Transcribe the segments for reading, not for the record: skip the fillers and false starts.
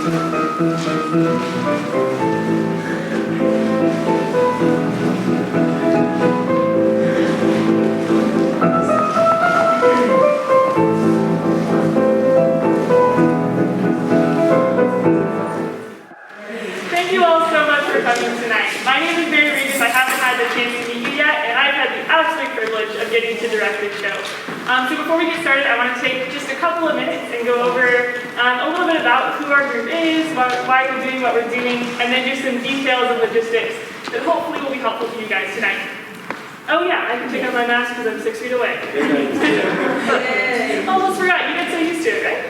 Thank you all so much for coming tonight. My name is Riegg. I haven't had the chance to meet you yet, and I've had the absolute privilege of getting to direct this show. So before we get started, I want to take just a couple of minutes and go over a little bit about who our group is, why we're doing what we're doing, and then just some details and logistics that hopefully will be helpful to you guys tonight. Oh yeah, I can take off my mask because I'm 6 feet away. Almost forgot, you get so used to it, right?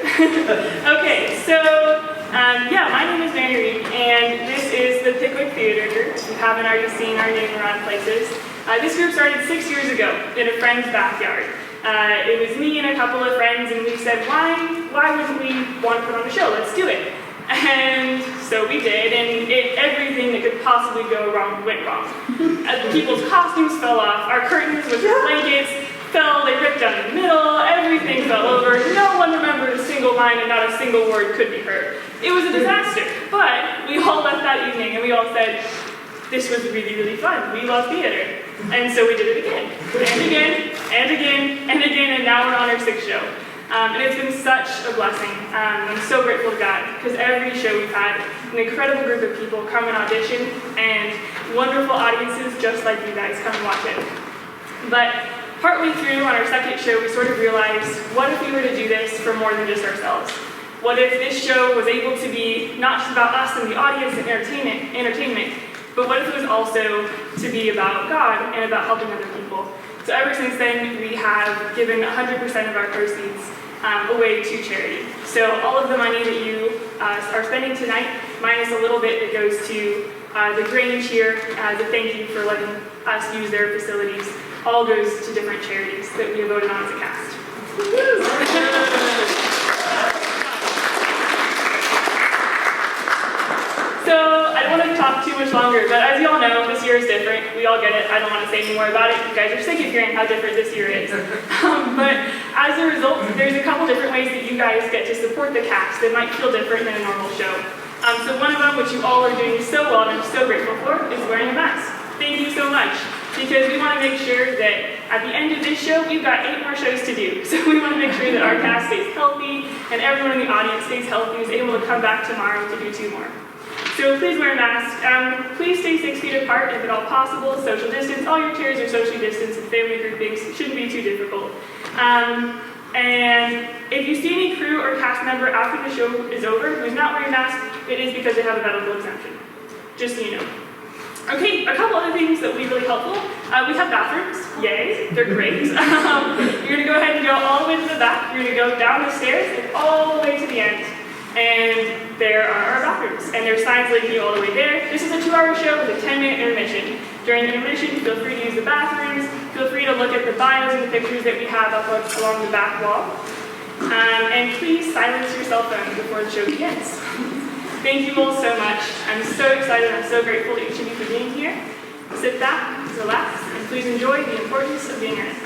Okay, so yeah, my name is Riegg, and this is the PickWick Theater Group. If you haven't already seen our name around places. This group started 6 years ago in a friend's backyard. It was me and a couple of friends, and we said, why wouldn't we want to put on a show? Let's do it. And so we did, and everything that could possibly go wrong went wrong. People's costumes fell off, our curtains with the blankets fell, they ripped down the middle, everything fell over, no one remembered a single line and not a single word could be heard. It was a disaster, but we all left that evening and we all said, this was really, really fun, we love theater. And so we did it again, and again, and again, and again, and now we're on our 6th show. And it's been such a blessing. I'm so grateful to God, because every show we've had an incredible group of people come and audition, and wonderful audiences just like you guys come and watch it. But partway through on our 2nd show, we sort of realized, what if we were to do this for more than just ourselves? What if this show was able to be not just about us and the audience and entertainment, but what if it was also to be about God and about helping other people? So ever since then, we have given 100% of our proceeds away to charity. So all of the money that you are spending tonight, minus a little bit that goes to the Grange here as a thank you for letting us use their facilities, all goes to different charities that we have voted on as a cast. So I don't want to talk too much longer, but as you all know, this year is different. We all get it. I don't want to say any more about it. You guys are sick of hearing how different this year is. But as a result, there's a couple different ways that you guys get to support the cast that might feel different than a normal show. So one of them, which you all are doing so well and I'm so grateful for, is wearing a mask. Thank you so much. Because we want to make sure that at the end of this show, we've got 8 more shows to do. So we want to make sure that our cast stays healthy and everyone in the audience stays healthy and is able to come back tomorrow to do 2 more. So please wear a mask. Please stay 6 feet apart if at all possible. Social distance. All your chairs are socially distanced and family groupings. Shouldn't be too difficult. And if you see any crew or cast member after the show is over who's not wearing a mask, it is because they have a medical exemption. Just so you know. Okay, a couple other things that will be really helpful. We have bathrooms. Yay, they're great. You're going to go ahead and go all the way to the back. You're going to go down the stairs and all the way to the end. And there are our bathrooms, and there's signs leading you all the way there. This is a 2-hour show with a 10-minute intermission. During the intermission, feel free to use the bathrooms. Feel free to look at the bios and the pictures that we have up along the back wall. And please silence your cell phone before the show begins. Thank you all so much. I'm so excited. I'm so grateful to each of you for being here. Sit back, relax, and please enjoy the importance of being earnest.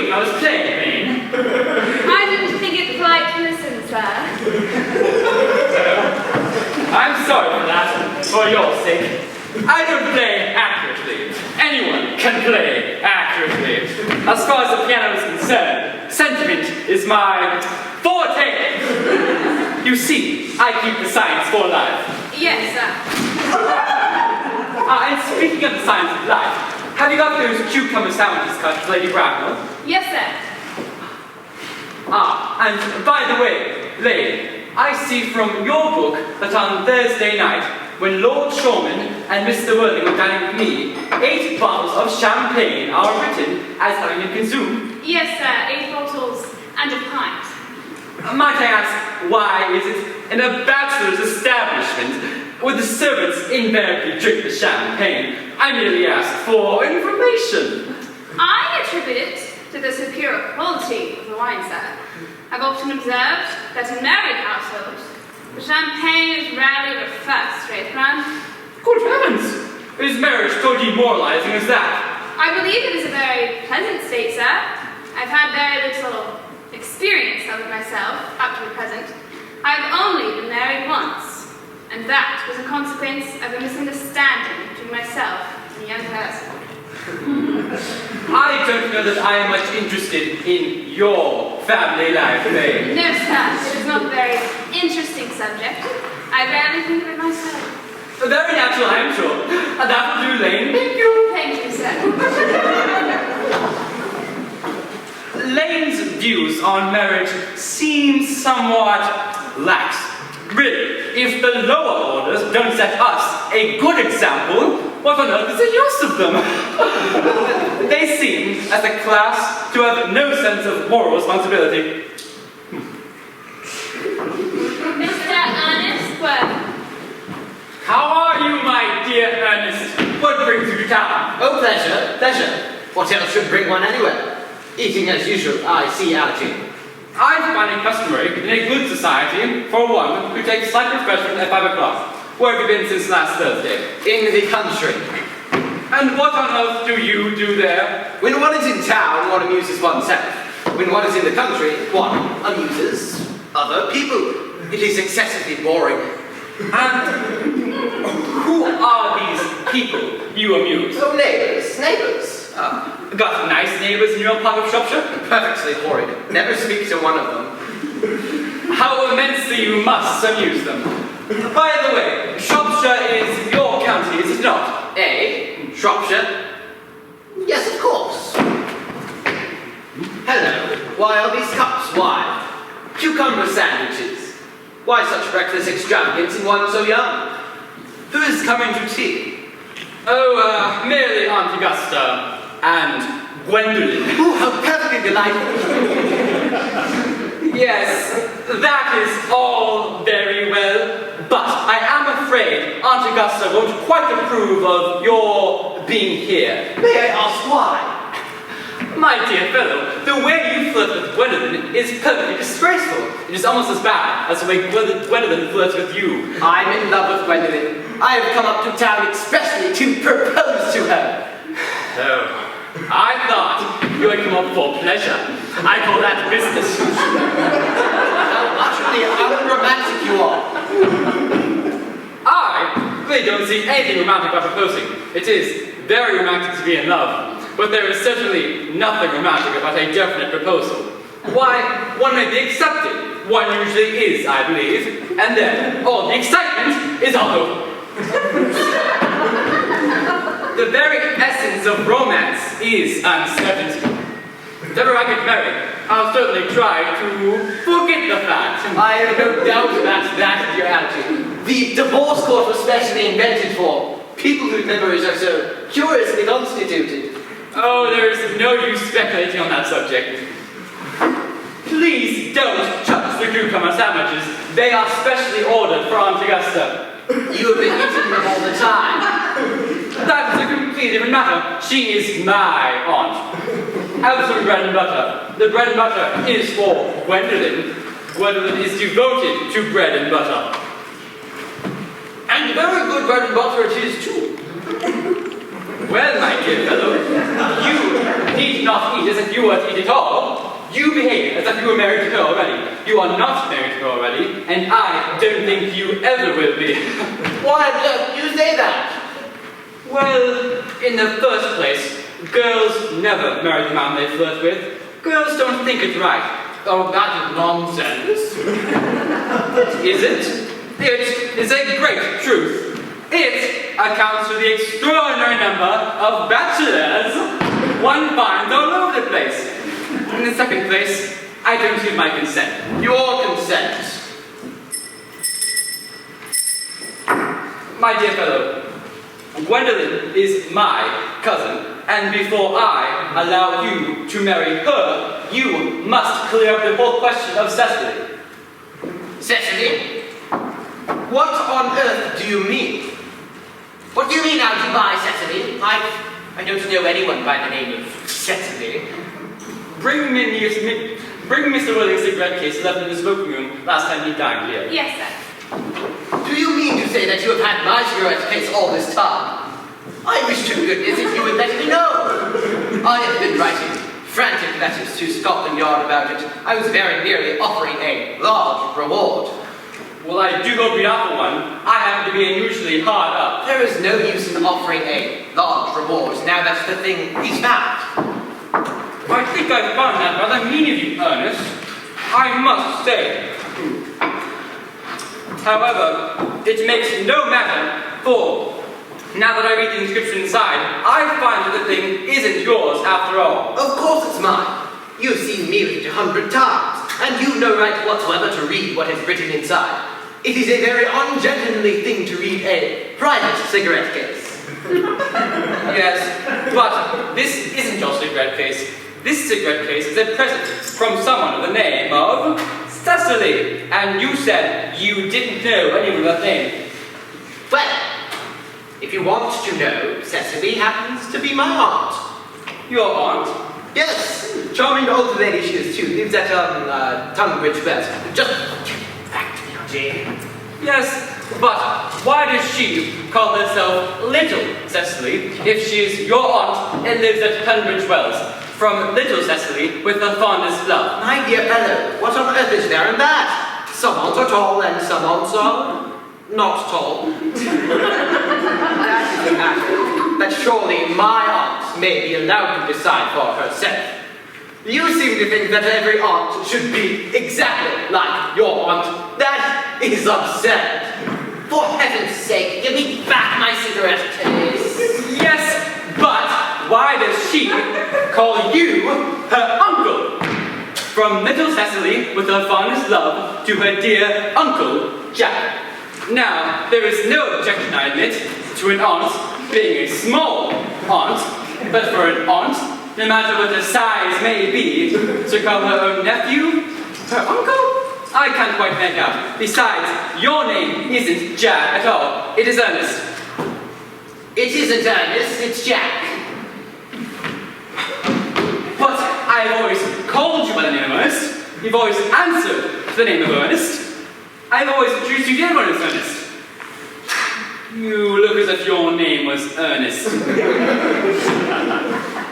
doing? I was playing, Vane. I didn't think it polite to listen, sir. I'm sorry for that, for your sake. I don't play accurately. Anyone can play accurately. As far as the piano is concerned, sentiment is my forte. You see, I keep the science for life. Yes, sir. And speaking of the science of life, have you got those cucumber sandwiches cut with Lady Bracknell? Yes, sir. And by the way, Lady, I see from your book that on Thursday night, when Lord Shorman and Mr. Worthing were dining with me, 8 bottles of champagne are written as having been consumed. Yes, sir. 8 bottles and a pint. Might I ask, why is it in a bachelor's establishment would the servants invariably drink the champagne? I merely ask for information. I attribute it to the superior quality of the wine, sir. I've often observed that in married households, the champagne is rarely the first straight round. Good heavens! Is marriage so demoralizing as that? I believe it is a very pleasant state, sir. I've had very little experience of it myself up to the present. I've only been married once, and that was a consequence of a misunderstanding between myself and a young person. I don't know that I am much interested in your family life, Vane. No, sir, it is not a very interesting subject. I rarely think of it myself. Very natural, I am sure. And that will do, Lane. Thank you. Thank you, sir. Lane's views on marriage seem somewhat lax. Really, if the lower orders don't set us a good example, what on earth is the use of them? They seem, as a class, to have no sense of moral responsibility. Mr. Earnest Worthing. How are you, my dear Earnest? What brings you to town? Oh, pleasure, pleasure. What else should bring one anywhere? Eating as usual, I see attitude. I find it customary in a good society for one who takes slight refreshment at 5 o'clock. Where have you been since last Thursday? In the country. And what on earth do you do there? When one is in town, one amuses oneself. When one is in the country, one amuses other people. It is excessively boring. And who are these people you amuse? Oh, neighbours, neighbours. Got nice neighbours in your part of Shropshire? Perfectly horrid. Never speak to one of them. How immensely you must amuse them. By the way, Shropshire is your county, is it not? Shropshire? Yes, of course. Hello. Why are these cups? Why? Cucumber sandwiches. Why such reckless extravagance in one so young? Who is coming to tea? Oh, merely Aunt Augusta and Gwendolyn. Oh, how perfectly delightful. Yes, that is all very well, but I am afraid Aunt Augusta won't quite approve of your being here. May I ask why? My dear fellow, the way you flirt with Gwendolyn is perfectly disgraceful. It is almost as bad as the way Gwendolyn flirts with you. I'm in love with Gwendolyn. I have come up to town expressly to propose to her. Oh, I thought you had come up for pleasure. I call that business. How utterly unromantic you are. I really don't see anything romantic about proposing. It is very romantic to be in love. But there is certainly nothing romantic about a definite proposal. Why, one may be accepted. One usually is, I believe. And then, all the excitement is all over. The very essence of romance is uncertainty. If ever I get married, I'll certainly try to forget the fact. I have no doubt that is your attitude. The divorce court was specially invented for people whose memories are so curiously constituted. Oh, there's no use speculating on that subject. Please don't touch the cucumber sandwiches. They are specially ordered for Aunt Augusta. You have been eating them all the time. That is a completely different matter. She is my aunt. As for bread and butter, the bread and butter is for Gwendolyn. Gwendolyn is devoted to bread and butter. And very good bread and butter it is too. Well, my dear fellow, you need not eat as if you were to eat at all. You behave as if you were married to her already. You are not married to her already, and I don't think you ever will be. Why on earth do you say that? Well, in the first place, girls never marry the man they flirt with. Girls don't think it right. Oh, that is nonsense. It isn't. It is a great truth. It accounts for the extraordinary number of bachelors one finds all over the place. In the second place, I don't give my consent. Your consent. My dear fellow, Gwendolyn is my cousin, and before I allow you to marry her, you must clear up the whole question of Cecily. Cecily? What on earth do you mean? What do you mean now, Dubai, Cecily? I don't know anyone by the name of Cecily. Bring Mr. Willing's cigarette case left in the smoking room last time he dined here. Yes, sir. Do you mean to say that you have had my cigarette case all this time? I wish to goodness if you would let me know. I have been writing frantic letters to Scotland Yard about it. I was very nearly offering a large reward. Well, I do hope you're not the one. I happen to be unusually hard up. There is no use in offering a large reward now that the thing is found. I think I found that rather mean of you, Ernest. I must say. However, it makes no matter, for now that I read the inscription inside, I find that the thing isn't yours after all. Of course it's mine. You've seen me read it 100 times, and you've no right whatsoever to read what is written inside. It is a very ungentlemanly thing to read a private cigarette case. Yes, but this isn't your cigarette case. This cigarette case is a present from someone with the name of Cecily, and you said you didn't know anyone with that name. Well, if you want to know, Cecily happens to be my aunt. Your aunt? Yes, charming old lady she is too. Lives at Tunbridge Wells. Just get back to me, Jane. Yes, but why does she call herself Little Cecily if she's your aunt and lives at Tunbridge Wells? From Little Cecily with the fondest love. My dear fellow, what on earth is there in that? Some aunts are tall and some aunts are not tall. That is the matter. That surely my aunt may be allowed to decide for herself. You seem to think that every aunt should be exactly like your aunt. That is absurd. For heaven's sake, give me back my cigarette case. Yes, but why does she call you her uncle? From Little Cecily with her fondest love to her dear Uncle Jack. Now, there is no objection, I admit, to an aunt being a small aunt, but for an aunt, no matter what the size may be, to call her own nephew her uncle? I can't quite make out. Besides, your name isn't Jack at all. It is Ernest. It isn't Ernest, it's Jack. But I've always called you by the name of Ernest. You've always answered to the name of Ernest. I've always introduced you to everyone as Ernest. You look as if your name was Earnest.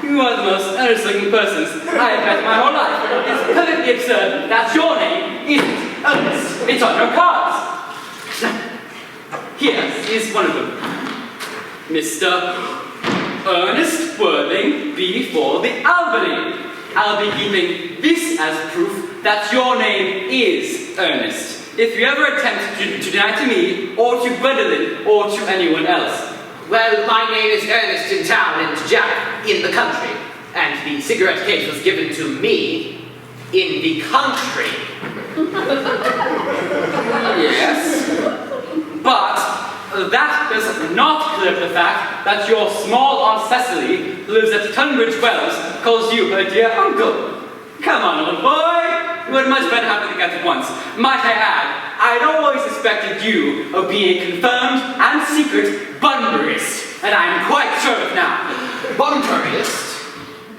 You are the most earnest-looking persons I have met in my whole life. It's perfectly absurd that your name isn't Ernest. It's on your cards. Here is one of them. Mr. Ernest Worthing before the Albany. I'll be keeping this as proof that your name is Ernest. If you ever attempt to deny to me, or to Gwendolyn, or to anyone else. Well, my name is Ernest in town and Jack in the country. And the cigarette case was given to me in the country. Yes. But that does not clear up the fact that your small Aunt Cecily, who lives at Tunbridge Wells, calls you her dear uncle. Come on, old boy. You would much better have everything at once. Might I add, I'd always suspected you of being a confirmed and secret Bunburyist, and I'm quite sure of it now. Bunburyist?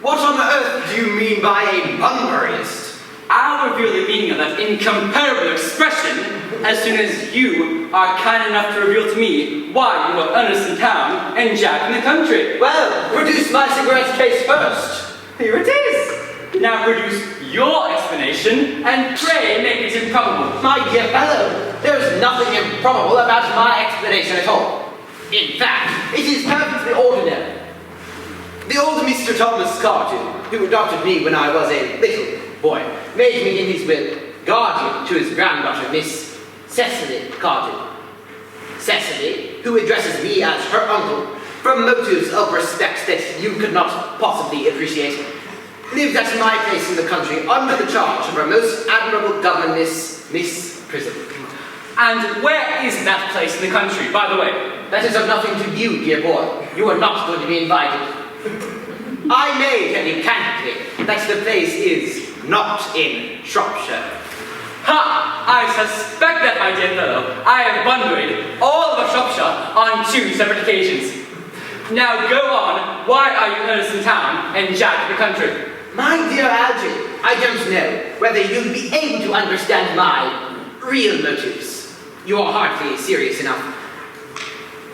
What on earth do you mean by a Bunburyist? I'll reveal the meaning of that incomparable expression as soon as you are kind enough to reveal to me why you are Ernest in town and Jack in the country. Well, produce my cigarette case first. Here it is. Now produce your explanation, and pray make it improbable. My dear fellow, there is nothing improbable about my explanation at all. In fact, it is perfectly ordinary. The old Mr. Thomas Cardew, who adopted me when I was a little boy, made me in his will guardian to his granddaughter, Miss Cecily Cardew. Cecily, who addresses me as her uncle, from motives of respect that you could not possibly appreciate, lives at my place in the country under the charge of her most admirable governess, Miss Prism. And where is that place in the country, by the way? That is of nothing to you, dear boy. You are not going to be invited. I may tell you candidly that the place is not in Shropshire. Ha! I suspect that, my dear fellow. I have wondered all over Shropshire on 2 separate occasions. Now go on. Why are you Earnest in town and Jack in the country? My dear Algy, I don't know whether you'll be able to understand my real motives. You are hardly serious enough.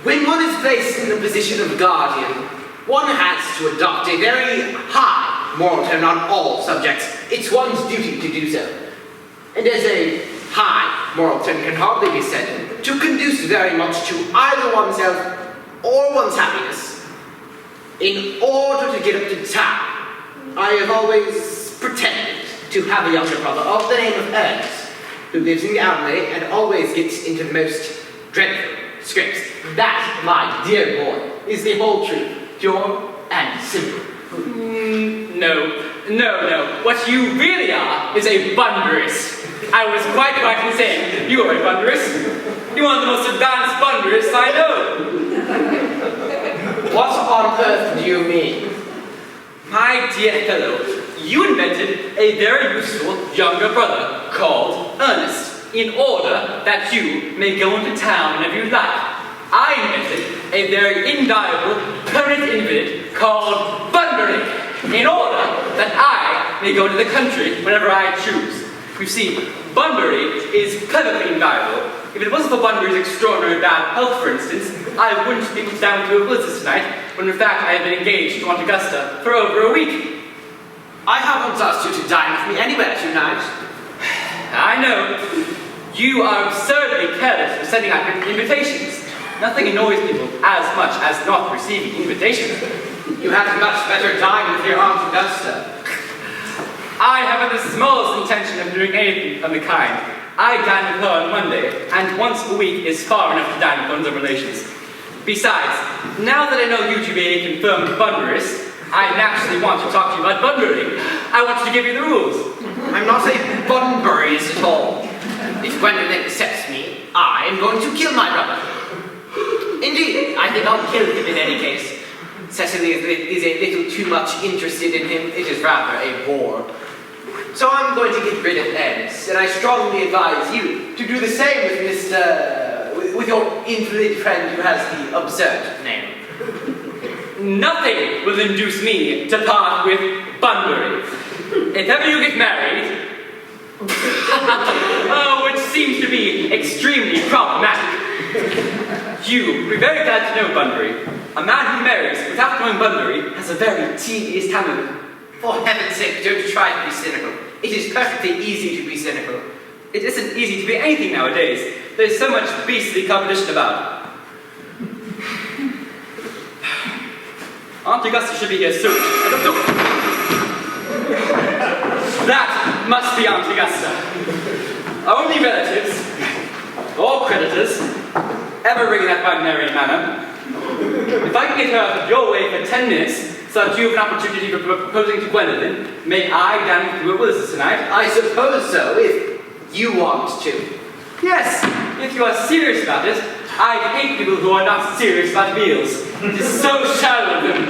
When one is placed in the position of guardian, one has to adopt a very high moral tone on all subjects. It's one's duty to do so. And as a high moral tone can hardly be said to conduce very much to either oneself or one's happiness. In order to get up to town, I have always pretended to have a younger brother of the name of Earnest, who lives in the outlay and always gets into the most dreadful scrapes. That, my dear boy, is the whole truth, pure and simple. No. What you really are is a bunderist. I was quite right in saying you are a bunderist. You're one of the most advanced bunderists I know. What on earth do you mean? My dear fellow, you invented a very useful younger brother called Earnest in order that you may go into town whenever you like. I invented a very invaluable permanent invalid called Bunbury in order that I may go to the country whenever I choose. You see, Bunbury is perfectly invaluable. If it wasn't for Bunbury's extraordinary bad health, for instance, I wouldn't be down to a blizzard tonight, when in fact I have been engaged to Aunt Augusta for over a week. I haven't asked you to dine with me anywhere tonight. I know. You are absurdly careless for sending out invitations. Nothing annoys people as much as not receiving invitations. You had much better dine with your Aunt Augusta. I haven't the smallest intention of doing anything of the kind. I dine with her on Monday, and once a week is far enough to dine with one's own relations. Besides, now that I know you to be a confirmed bunderist, I naturally want to talk to you about Bunbury. I want to give you the rules. I'm not a Bunburyist at all. If Gwendolyn accepts me, I am going to kill my brother. Indeed, I think I'll kill him in any case. Cecily is a little too much interested in him. It is rather a bore. So I'm going to get rid of Earnest, and I strongly advise you to do the same with your invalid friend who has the absurd name. Nothing will induce me to part with Bunbury. If ever you get married, which seems to be extremely problematic, you will be very glad to know Bunbury. A man who marries without knowing Bunbury has a very tedious time of it. For heaven's sake, don't try to be cynical. It is perfectly easy to be cynical. It isn't easy to be anything nowadays. There's so much beastly competition about. Aunt Augusta should be here soon. That must be Aunt Augusta. Only relatives, or creditors, ever ring that ordinary manner. If I can get her out of your way for 10 minutes, so that you have an opportunity for proposing to Gwendolyn, may I dine with Willis tonight? I suppose so, if you want to. Yes, if you are serious about it. I hate people who are not serious about meals. It is so shallow of them.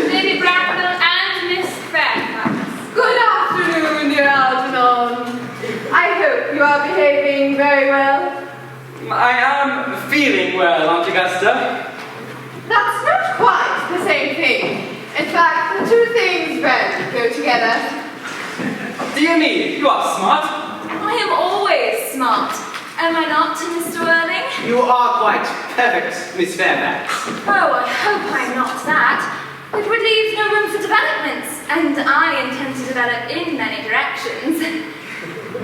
Lady Bracknell and Miss Fairfax. Good afternoon, dear Algernon. I hope you are behaving very well. I am feeling well, Aunt Augusta. That's not quite the same thing. In fact, the two things rarely go together. Dear me, you are smart. I am always smart. Am I not, Mr. Worthing? You are quite perfect, Miss Fairfax. Oh, I hope I'm not that. It would leave no room for developments, and I intend to develop in many directions.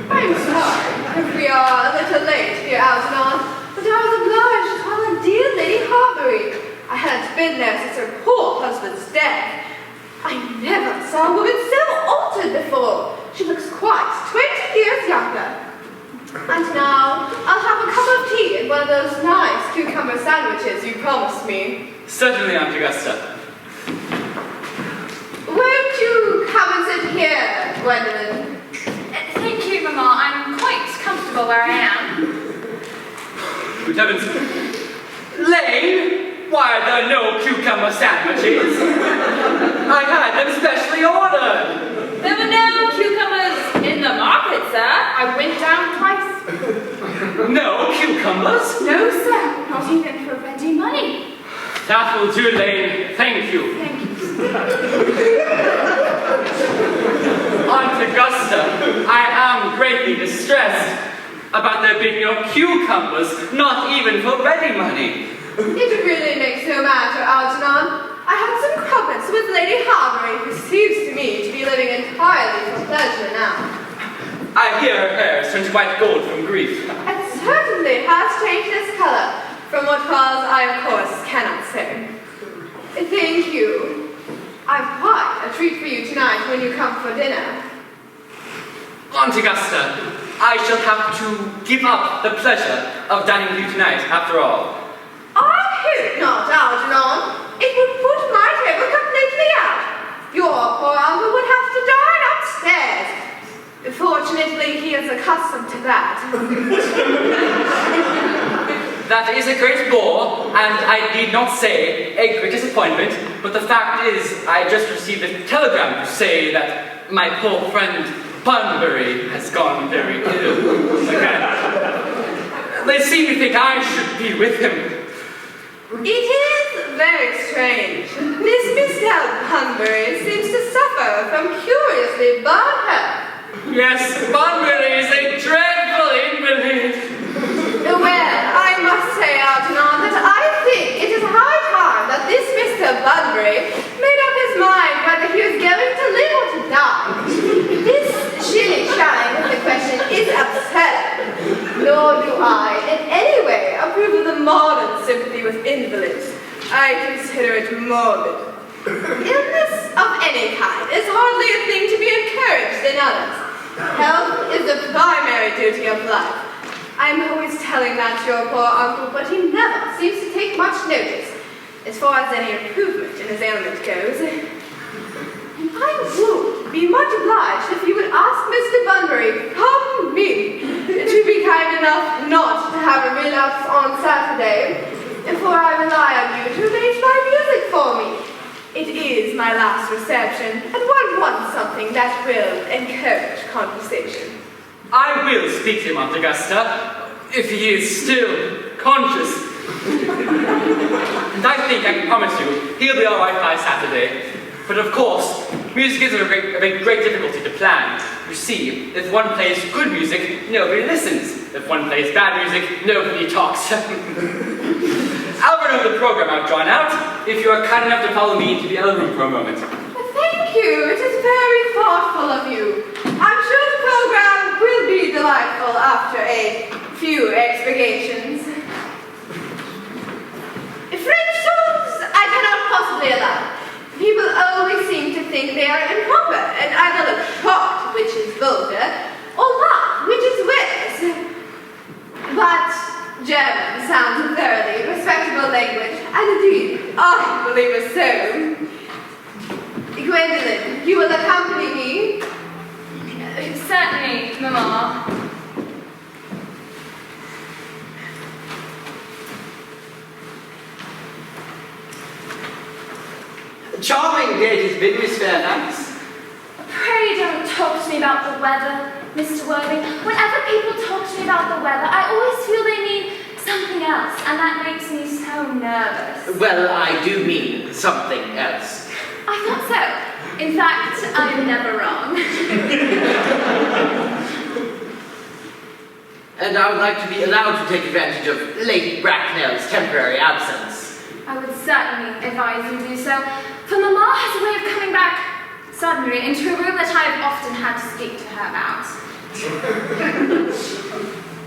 I'm sorry if we are a little late here, Algernon, but I was obliged to call on dear Lady Harbury. I hadn't been there since her poor husband's death. I never saw a woman so altered before. She looks quite 20 years younger. And now, I'll have a cup of tea and one of those nice cucumber sandwiches you promised me. Certainly, Aunt Augusta. Won't you come and sit here, Gwendolyn? Thank you, Mamma. I'm quite comfortable where I am. Good heavens. Lane, why are there no cucumber sandwiches? I had them specially ordered. There were no cucumbers in the market, sir. I went down twice. No cucumbers? No, sir. Not even for ready money. That will do, Lane. Thank you. Thank you. Aunt Augusta, I am greatly distressed about there being no cucumbers, not even for ready money. It really makes no matter, Algernon. I had some crumpets with Lady Harbury, who seems to me to be living entirely for pleasure now. I hear her hair has turned quite gold from grief. It certainly has changed its color, from what cause I of course cannot say. Thank you. I've quite a treat for you tonight when you come for dinner. Aunt Augusta, I shall have to give up the pleasure of dining with you tonight, after all. I hope not, Algernon. It would put my table completely out. Your poor uncle would have to dine upstairs. Fortunately, he is accustomed to that. That is a great bore, and I need not say a great disappointment, but the fact is, I just received a telegram to say that my poor friend Bunbury has gone very ill again. They seem to think I should be with him. It is very strange. This Mr. Bunbury seems to suffer from curiously bad health. Yes, Bunbury is a dreadful invalid. Well, I must say, Algernon, that I think it is high time that this Mr. Bunbury made up his mind whether he was going to live or to die. This shilly-shallying of the question is absurd. Nor do I, in any way, approve of the modern sympathy with invalids. I consider it morbid. Illness of any kind is hardly a thing to be encouraged in others. Health is the primary duty of life. I'm always telling that to your poor uncle, but he never seems to take much notice, as far as any improvement in his ailment goes. I would be much obliged if you would ask Mr. Bunbury, from me, to be kind enough not to have a relapse on Saturday, for I rely on you to arrange my music for me. It is my last reception, and one wants something that will encourage conversation. I will speak to him, Aunt Augusta, if he is still conscious. And I think I can promise you, he'll be all right by Saturday. But of course, music is a great difficulty to plan. You see, if one plays good music, nobody listens. If one plays bad music, nobody talks. I'll run over the program I've drawn out, if you are kind enough to follow me into the other room for a moment. Thank you. It is very thoughtful of you. I'm sure the program will be delightful after a few expurgations. French songs I cannot possibly allow. People always seem to think they are improper and either look shocked, which is vulgar, or laugh, which is wit. But German sounds a thoroughly respectable language, and indeed, I believe it so. Gwendolyn, you will accompany me? Certainly, Mamma. Charming day it has been, Miss Fairfax. Pray don't talk to me about the weather, Mr. Worthing. Whenever people talk to me about the weather, I always feel they mean something else, and that makes me so nervous. Well, I do mean something else. I thought so. In fact, I'm never wrong. And I would like to be allowed to take advantage of Lady Bracknell's temporary absence. I would certainly advise you do so, For Mamma has a way of coming back suddenly into a room that I have often had to speak to her about.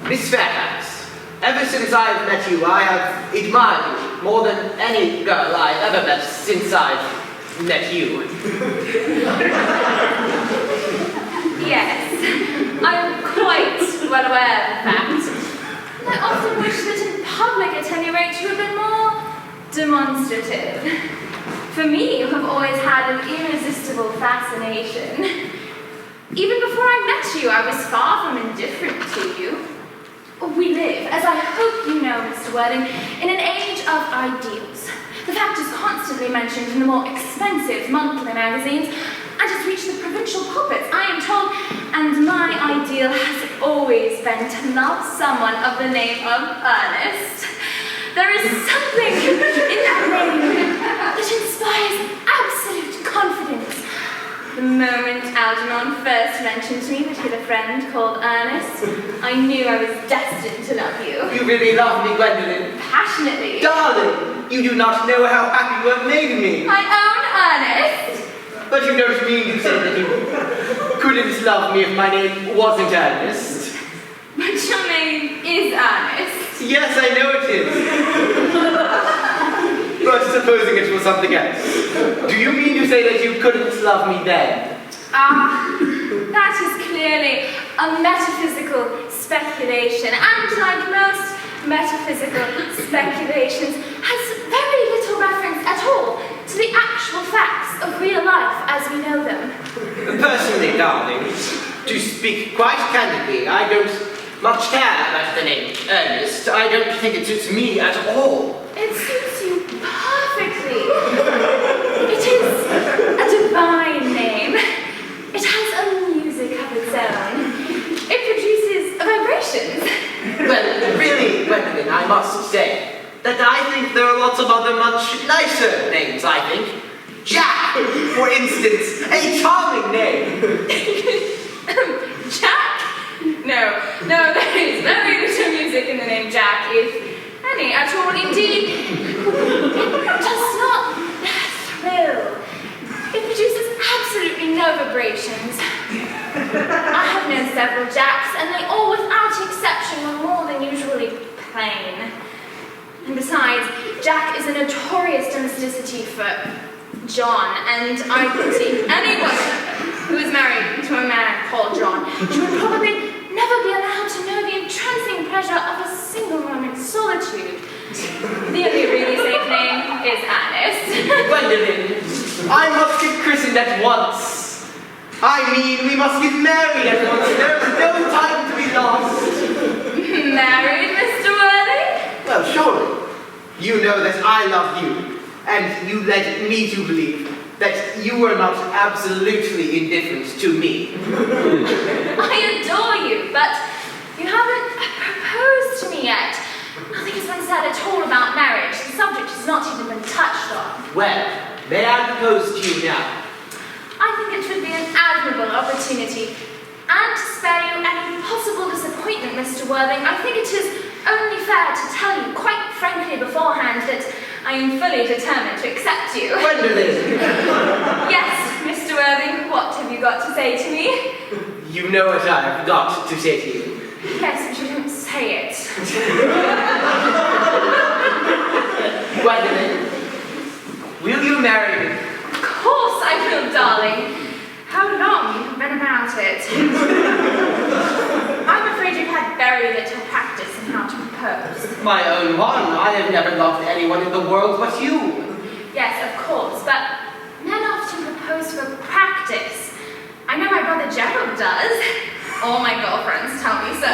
Miss Fairfax, ever since I have met you, I have admired you more than any girl I've ever met since I've met you. Yes, I am quite well aware of that. And I often wish that in public, at any rate, you had been more demonstrative. For me, you have always had an irresistible fascination. Even before I met you, I was far from indifferent to you. We live, as I hope you know, Mr. Worthing, in an age of ideals. The fact is constantly mentioned in the more expensive monthly magazines, and has reached the provincial pulpits, I am told, and my ideal has always been to love someone of the name of Earnest. There is something in that name that inspires absolute confidence. The moment Algernon first mentioned to me that he had a friend called Earnest, I knew I was destined to love you. You really love me, Gwendolyn. Passionately. Darling, you do not know how happy you have made me. My own Earnest. But you don't mean to say that you couldn't love me if my name wasn't Earnest. But your name is Earnest. Yes, I know it is. But supposing it was something else, do you mean to say that you couldn't love me then? That is clearly a metaphysical speculation, and like most metaphysical speculations, has very little reference at all to the actual facts of real life as we know them. Personally, darling, to speak quite candidly, I don't much care about the name Earnest. I don't think it suits me at all. It suits you perfectly. It is a divine name. It has a music of its own. It produces vibrations. Well, really, Gwendolyn, I must say that I think there are lots of other much nicer names, I think. Jack, for instance, a charming name. Jack? No, there is very little music in the name Jack, if any at all. Indeed, it does not thrill. It produces absolutely no vibrations. I have known several Jacks, and they all, without exception, were more than usually plain. And besides, Jack is a notorious domesticity for John, and I pity anyone who is married to a man called John. She would probably never be allowed to know the entrancing pleasure of a single moment's solitude. The only really safe name is Earnest. Gwendolyn, I must get christened at once. I mean, we must get married at once. There is no time to be lost. Married, Mr. Worthing? Well, surely. You know that I love you, and you led me to believe that you were not absolutely indifferent to me. I adore you, but you haven't proposed to me yet. Nothing has been said at all about marriage. The subject has not even been touched on. Well, may I propose to you now? I think it would be an admirable opportunity. And to spare you any possible disappointment, Mr. Worthing, I think it is only fair to tell you quite frankly beforehand that I am fully determined to accept you. Gwendolyn! Yes, Mr. Worthing, what have you got to say to me? You know what I have got to say to you. Yes, but you didn't say it. Gwendolyn, will you marry me? Of course I will, darling. How long you have been about it. I'm afraid you've had very little practice in how to propose. My own one. I have never loved anyone in the world but you. Yes, of course, but men often propose for practice. I know my brother Gerald does. All my girlfriends tell me so.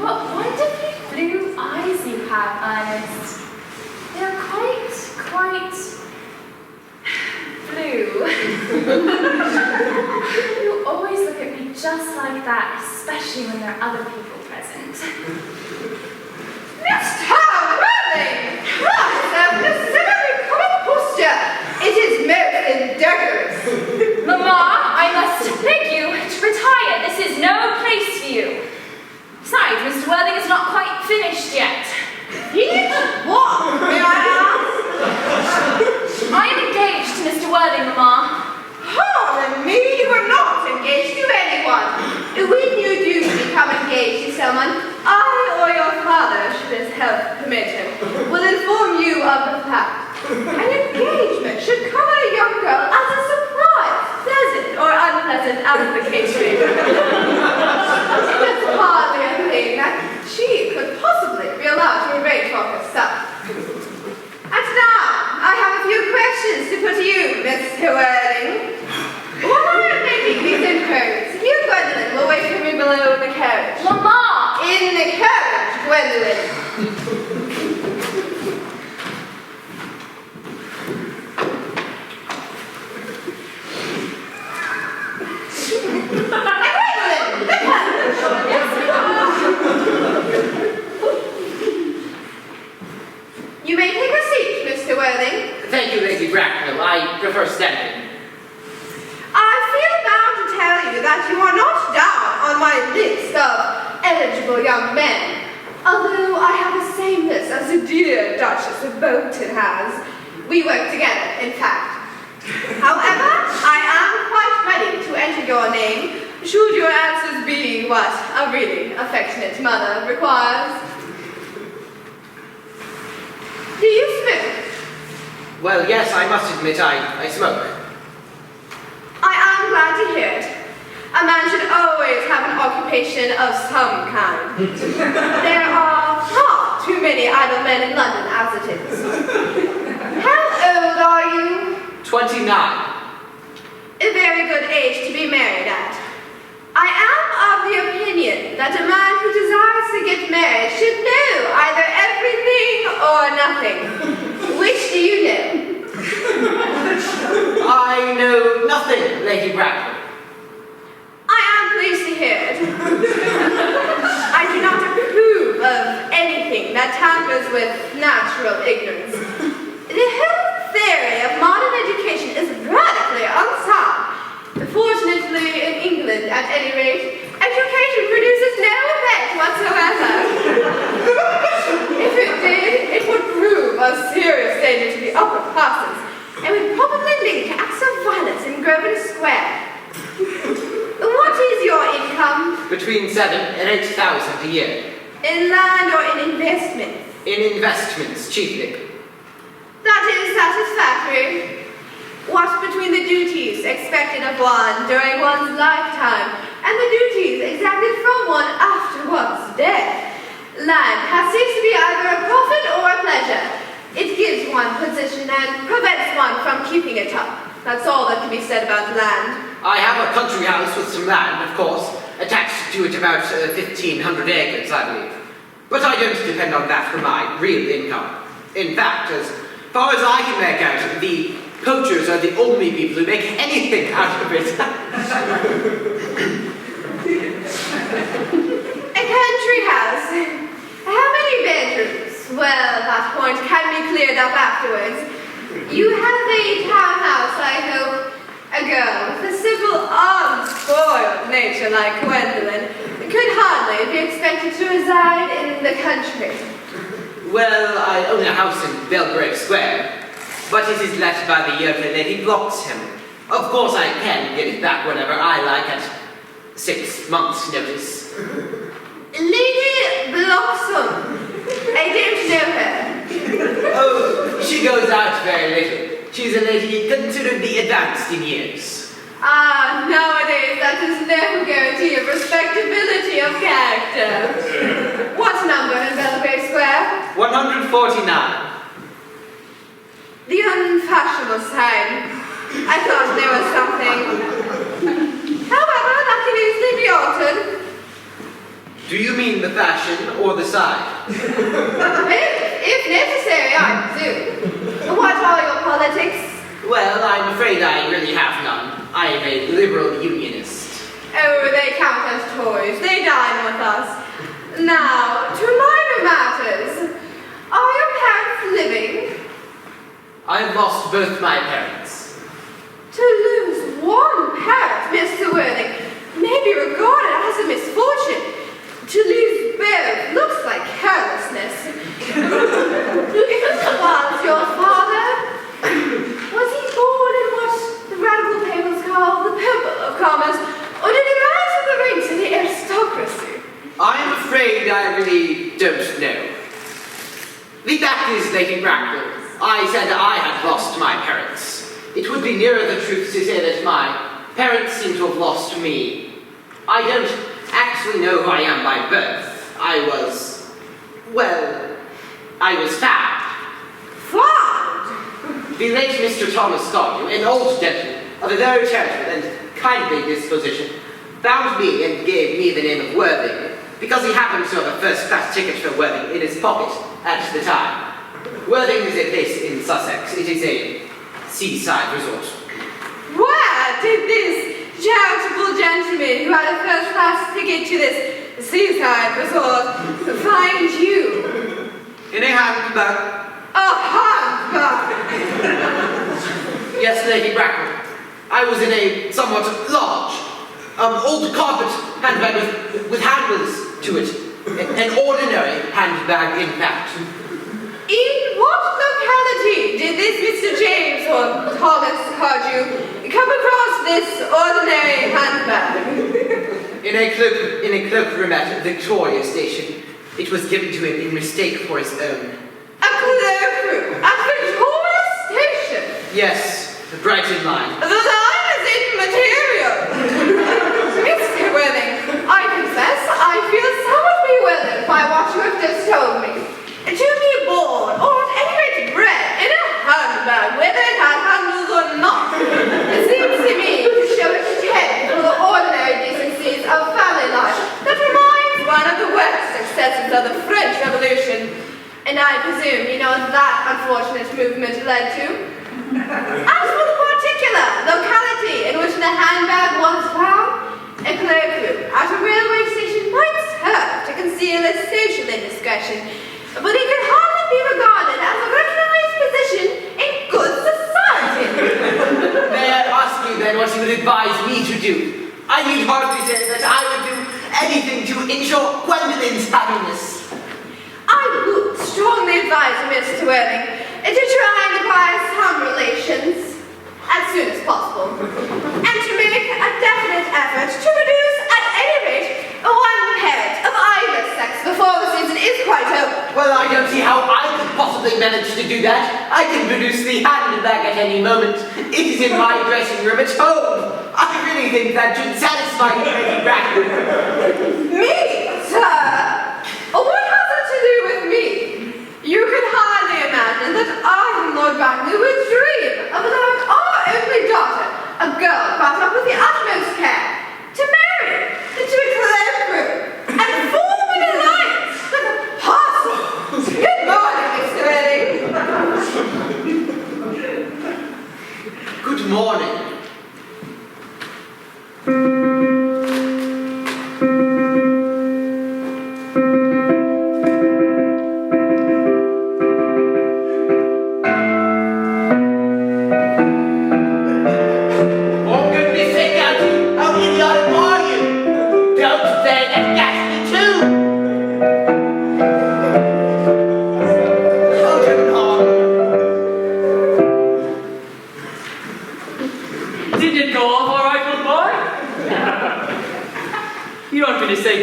What wonderfully blue eyes you have, Earnest. They're quite blue. You always look at me just like that, especially when there are other people present. Mr. Worthing! That's a very common posture. It is most indecorous. Mamma, I must beg you to retire. This is no place for you. Besides, Mr. Worthing is not quite finished yet. Repeat? What, may I ask? I am engaged to Mr. Worthing, Mamma. Pardon me, you were not engaged to anyone. When you do become engaged to someone, I or your father, should his health permit him, will inform you of the fact. An engagement should come on a young girl as a surprise, pleasant or unpleasant as the case may be. It is hardly a thing that she could possibly be allowed to arrange for herself. And now, I have a few questions to put to you, Mr. Worthing. While I am making these inquiries, you, Gwendolyn, will wait for me below in the carriage. Mamma! In the carriage, Gwendolyn. You may take a seat, Mr. Worthing. Thank you, Lady Bracknell. I prefer standing. I feel bound to tell you that you are not down on my list of eligible young men, although I have the same list as the dear Duchess of Bolton has. We work together, in fact. However, I am quite ready to enter your name, should your answers be what a really affectionate mother requires. Do you smoke? Well, yes, I must admit I smoke. I am glad to hear it. A man should always have an occupation of some kind. There are far too many idle men in London as it is. How old are you? 29. A very good age to be married at. I am of the opinion that a man who desires to get married should know either everything or nothing. Which do you know? I know nothing, Lady Bracknell. I am pleased to hear it. I do not approve of anything that tampers with natural ignorance. The whole theory of modern education is radically unsound. Fortunately, in England, at any rate, education produces no effect whatsoever. If it did, it would prove a serious danger to the upper classes, and would probably lead to acts of violence in Grosvenor Square. What is your income? Between 7,000 and 8,000 a year. In land or in investments? In investments, chiefly. That is satisfactory. What between the duties expected of one during one's lifetime and the duties exacted from one after one's death, land has ceased to be either a profit or a pleasure. It gives one position and prevents one from keeping it up. That's all that can be said about land. I have a country house with some land, of course, attached to it about 1,500 acres, I believe. But I don't depend on that for my real income. In fact, as far as I can make out, the poachers are the only people who make anything out of it. A country house. How many bedrooms? Well, that point can be cleared up afterwards. You have a townhouse, I hope. A girl with a simple, unspoiled nature like Gwendolyn could hardly be expected to reside in the country. Well, I own a house in Belgrave Square, but it is let by the year to Lady Bloxham. Of course I can get it back whenever I like at 6 months' notice. Lady Bloxham. I don't know her. Oh, she goes out very little. She's a lady considerably advanced in years. Ah, nowadays that is no guarantee of respectability of character. What number in Belgrave Square? 149. The unfashionable sign. I thought there was something. However, that can easily be altered. Do you mean the fashion or the sign? If necessary, I presume. What are your politics? Well, I'm afraid I really have none. I am a liberal unionist. Oh, they count as toys. They dine with us. Now, to minor matters. Are your parents living? I've lost both my parents. To lose one parent, Mr. Worthing, may be regarded as a misfortune. To lose both looks like carelessness. don't know. The fact is, Lady Bracknell, I said I had lost my parents. It would be nearer the truth to say that my parents seem to have lost me. I don't actually know who I am by birth. I was found. Found? The late Mr. Thomas Gardew, an old gentleman of a very charitable and kindly disposition, found me and gave me the name of Worthing, because he happened to have a first-class ticket for Worthing in his pocket at the time. Worthing is a place in Sussex. It is a seaside resort. Where did this charitable gentleman who had a first-class ticket to this seaside resort find you? In a handbag. A handbag! Yes, Lady Bracknell. I was in a somewhat large, old carpet handbag with handles to it. An ordinary handbag, in fact. In what locality did this Mr. James or Thomas Gardew come across this ordinary handbag? In a cloakroom at Victoria Station. It was given to him in mistake for his own. A cloakroom at Victoria Station? Yes, the Brighton line. The line is immaterial. Mr. Worthing, I confess I feel somewhat bewildered by what you have just told me. To be born, or at any rate bred, in a handbag, whether it had handles or not, it seems to me to show a contempt for the ordinary decencies of family life that reminds one of the worst successes of the French Revolution. And I presume you know what that unfortunate movement led to? As for the particular locality in which the handbag was found, a cloakroom at a railway station might serve to conceal a social indiscretion, but it can hardly be regarded as a recognized position in good society. May I ask you then what you would advise me to do? I need hardly say that I would do anything to ensure Gwendolyn's happiness. I would strongly advise you, Mr. Worthing, to try and acquire some relations as soon as possible, and to make a definite effort to produce, at any rate, one parent of either sex before the season is quite over. Well, I don't see how I could possibly manage to do that. I can produce the handbag at any moment. It is in my dressing room at home. I really think that should satisfy you, Lady Bracknell. Me, sir? What has it to do with me? You can hardly imagine that I and Lord Bracknell would dream of allowing our only daughter, a girl brought up with the utmost care, to marry into a cloakroom and form an alliance with a parson. Good morning, Mr. Edding. Good morning.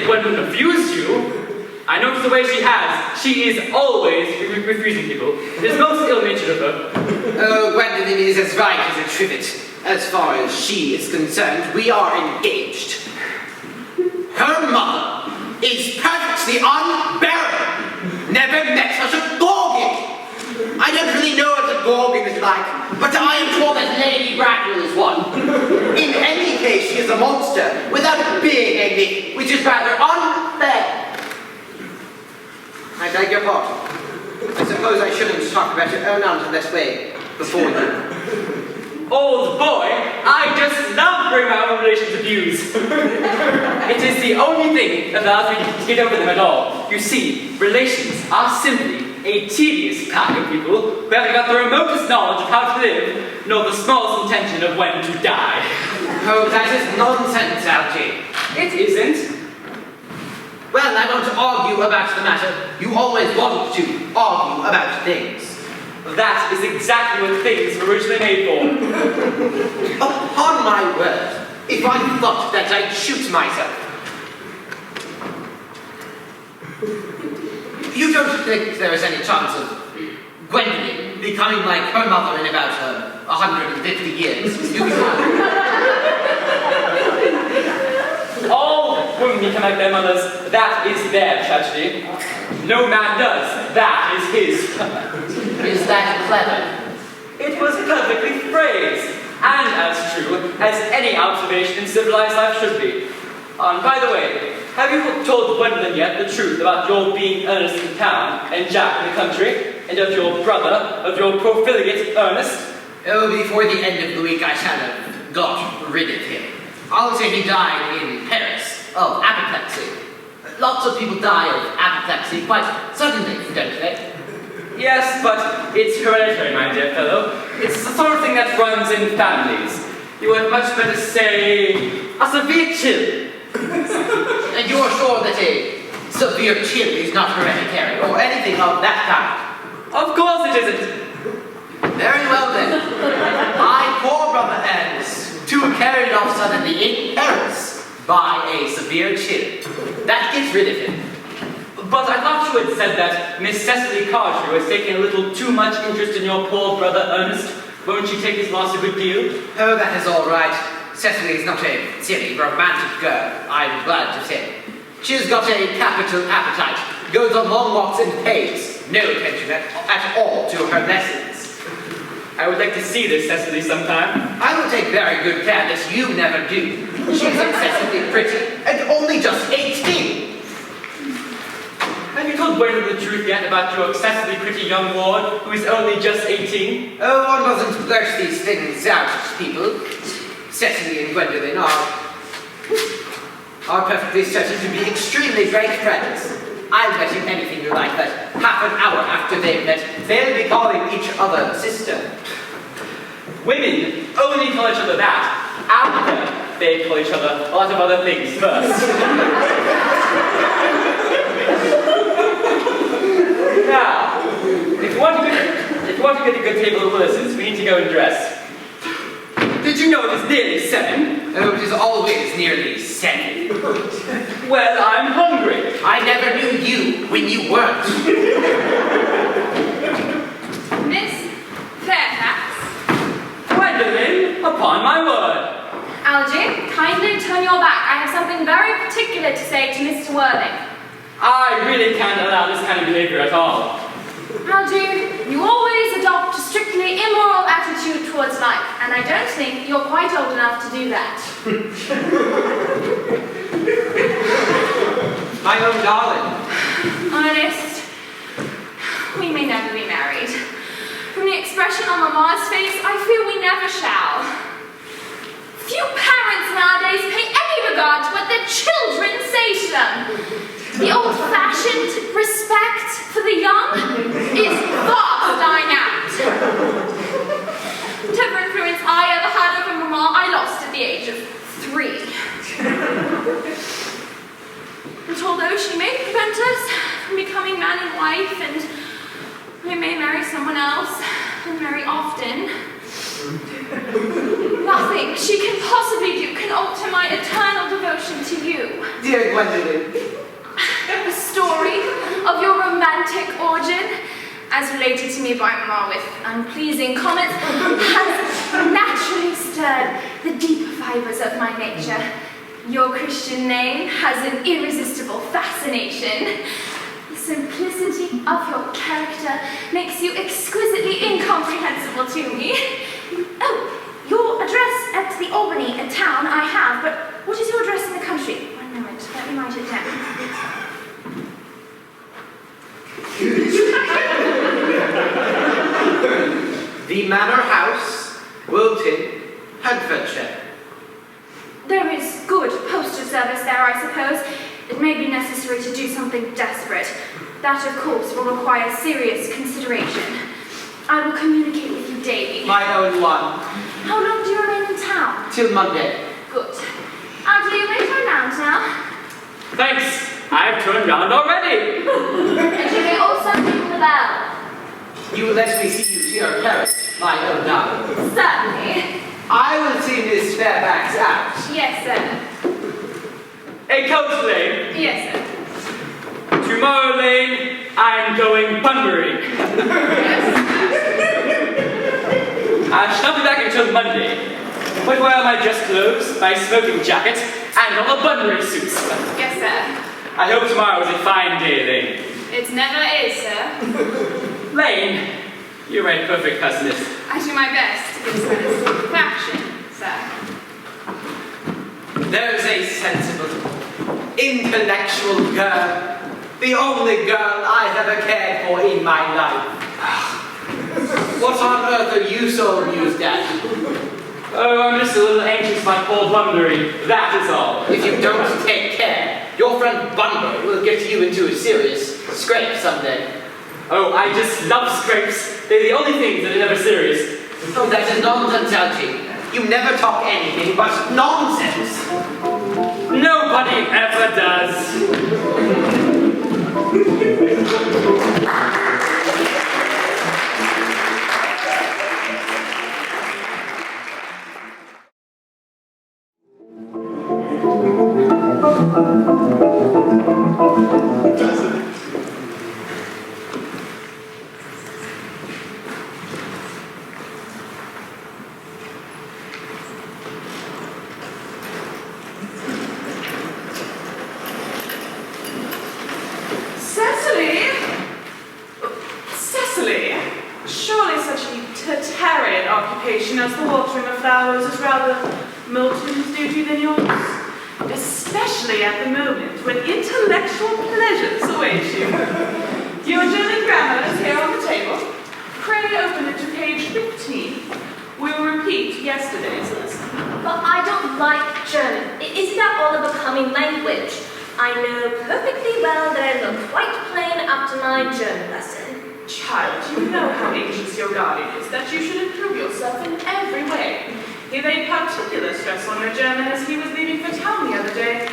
Gwendolyn abused you. I noticed the way she has. She is always refusing people. It's most ill-natured of her. Oh, Gwendolyn is as right as a trivet. As far as she is concerned, we are engaged. Her mother is perfectly unbearable. Never met such a gorgon. I don't really know what a gorgon is like, but I am sure that Lady Bracknell is one. In any case, she is a monster without being a myth, which is rather unfair. I beg your pardon. I suppose I shouldn't talk about your own aunt in this way before you. Old boy, I just love bringing my own relations to views. It is the only thing that allows me to get over them at all. You see, relations are simply a tedious pack of people who haven't got the remotest knowledge of how to live, nor the smallest intention of when to die. Oh, that is nonsense, Algie. It isn't. Well, I want to argue about the matter. You always wanted to argue about things. That is exactly what things were originally made for. Upon my word, if I thought that I'd shoot myself. You don't think there is any chance of Gwendolyn becoming like her mother in about 150 years? All women become like their mothers. That is their tragedy. No man does. That is his. Is that clever? It was perfectly phrased, and as true as any observation in civilized life should be. By the way, have you told Gwendolyn yet the truth about your being Earnest in town and Jack in the country, and of your brother, of your profligate Earnest? Oh, before the end of the week I shall have got rid of him. I'll say he died in Paris of apoplexy. Lots of people die of apoplexy quite suddenly, don't they? Yes, but it's hereditary, my dear fellow. It's the sort of thing that runs in families. You would much better say a severe chill. And you're sure that a severe chill is not hereditary, or anything of that kind? Of course it isn't. Very well then. My poor brother Ernest, too carried off suddenly in Paris by a severe chill. That gets rid of him. But I thought you had said that Miss Cecily Carter was taking a little too much interest in your poor brother Ernest. Won't you take his loss a good deal? Oh, that is all right. Cecily is not a silly, romantic girl, I'm glad to say. She's got a capital appetite, goes on long walks and pays no attention at all to her lessons. I would like to see this Cecily sometime. I will take very good care that you never do. She's excessively pretty, and only just 18. Have you told Gwendolyn the truth yet about your excessively pretty young ward, who is only just 18? Oh, one doesn't blurt these things out to people. Cecily and Gwendolyn are perfectly certain to be extremely great friends. I'll bet you anything you like that half an hour after they've met, they'll be calling each other sister. Women only call each other that after they call each other a lot of other things first. Now, if you want to get a good table of Willis's, we need to go and dress. Did you know it is nearly 7? Oh, it is always nearly 7. Well, I'm hungry. I never knew you when you weren't. Miss Fairfax. Gwendolyn, upon my word. Algy, kindly turn your back. I have something very particular to say to Mr. Worthing. I really can't allow this kind of behavior at all. Algy, you always adopt a strictly immoral attitude towards life, and I don't think you're quite old enough to do that. My own darling. Earnest, we may never be married. From the expression on Mamma's face, I fear we never shall. Few parents nowadays pay any regard to what their children say to them. The old-fashioned respect for the young is fast dying out. Whatever influence I ever had over Mamma, I lost at the age of 3. But although she may prevent us from becoming man and wife, and we may marry someone else, and marry often, nothing she can possibly do can alter my eternal devotion to you. Dear Gwendolyn. The story of your romantic origin, as related to me by Mamma with unpleasing comments, has naturally stirred the deeper fibers of my nature. Your Christian name has an irresistible fascination. The simplicity of your character makes you exquisitely incomprehensible to me. Oh, your address at the Albany town I have, but what is your address in the country? One moment, let me write it down. The Manor House, Wilde, Hertfordshire. There is good postal service there, I suppose. It may be necessary to do something desperate. That, of course, will require serious consideration. I will communicate with you daily. My own one. How long do you remain in town? Till Monday. Good. Algy, you may turn round now. Thanks. I've turned round already. And you may also ring the bell. You will let me see you to your carriage, my own darling. Certainly. I will see Miss Fairfax out. Yes, sir. A coach, please. Yes, sir. To Tomorrow, Lane, I'm going Bunbury. I shall not be back until Monday. But wear my dress clothes, my smoking jacket, and all the Bunbury suits. Yes, sir. I hope tomorrow is a fine day, Lane. It never is, sir. Lane, you're a perfect pessimist. I do my best to give satisfaction, sir. There's a sensible, intellectual girl. The only girl I've ever cared for in my life. What on earth are you so amused at? Oh, I'm just a little anxious about poor Bunbury, that is all. If you don't take care, your friend Bunbury will get you into a serious scrape someday. Oh, I just love scrapes. They're the only things that are never serious. Oh, that is nonsense, Algie. You never talk anything but nonsense. Nobody ever does. Cecily, surely such a tertarian occupation as the watering of flowers is rather Milton's duty than yours, especially at the moment when intellectual pleasures await you. Your German grammar is here on the table. Pray open it to page 15. We will repeat yesterday's lesson. But I don't like German. Isn't that all a becoming language? I know perfectly well that I look quite plain after my German lesson. Child, you know how anxious your guardian is, that you should improve yourself in every way. He laid particular stress on your German as he was leaving for town the other day.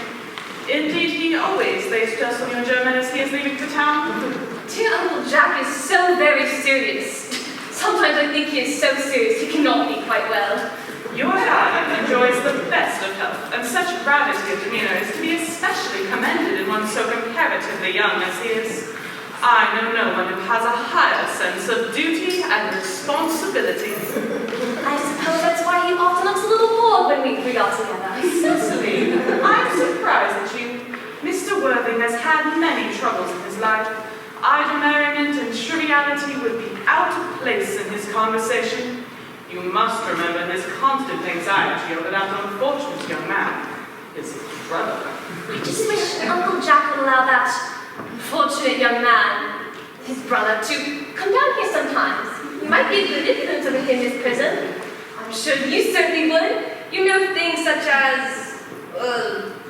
Indeed, he always lays stress on your German as he is leaving for town. Dear Uncle Jack is so very serious. Sometimes I think he is so serious he cannot be quite well. Your guardian enjoys the best of health, and such gravity of demeanor is to be especially commended in one so comparatively young as he is. I know no one who has a higher sense of duty and responsibility. I suppose that's why he often looks a little bored when we three are together. Cecily, I'm surprised at you. Mr. Worthing has had many troubles in his life. Idle merriment and triviality would be out of place in his conversation. You must remember his constant anxiety over that unfortunate young man, his brother. I just wish Uncle Jack would allow that unfortunate young man, his brother, to come down here sometimes. You might be a good influence over him in his prison. I'm sure you certainly would. You know things such as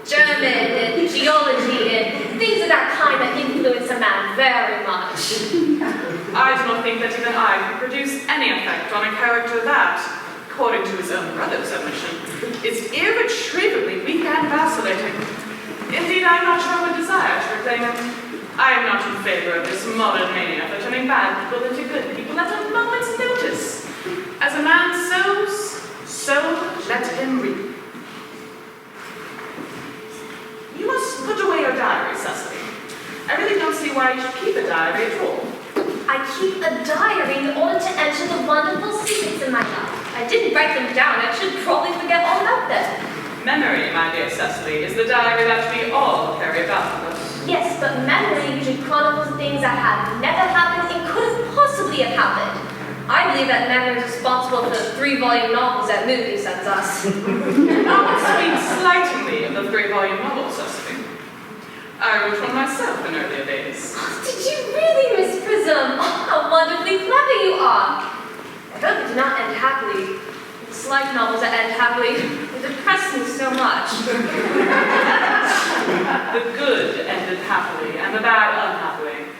German and geology and things of that kind that influence a man very much. I do not think that even I can produce any effect on a character that, according to his own brother's admission, is irretrievably weak and vacillating. Indeed, I am not sure I would desire to reclaim him. I am not in favor of this modern mania for turning bad people into good people at a moment's notice. As a man sows, so let him reap. You must put away your diary, Cecily. I really don't see why you should keep a diary at all. I keep a diary in order to enter the wonderful secrets in my life. I didn't write them down. I should probably forget all about them. Memory, my dear Cecily, is the diary that we all carry about with us. Yes, but memory usually chronicles things that have never happened and couldn't possibly have happened. I believe that memory is responsible for the 3-volume novels that movie sends us. I would speak slightingly of the 3-volume novel, Cecily. I wrote one myself in earlier days. Did you really, Miss Prism? Oh, how wonderfully clever you are. I hope it did not end happily. It's like novels that end happily. They depress me so much. The good ended happily, and the bad unhappily.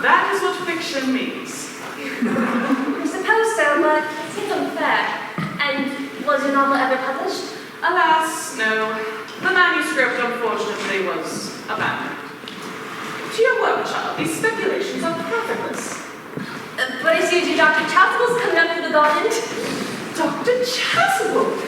That is what fiction means. I suppose so, but it seems unfair. And was your novel ever published? Alas, no. The manuscript, unfortunately, was abandoned. To your work, child, these speculations are profitless. But I see Dr. Chasuble's coming up to the garden. Dr. Chasuble!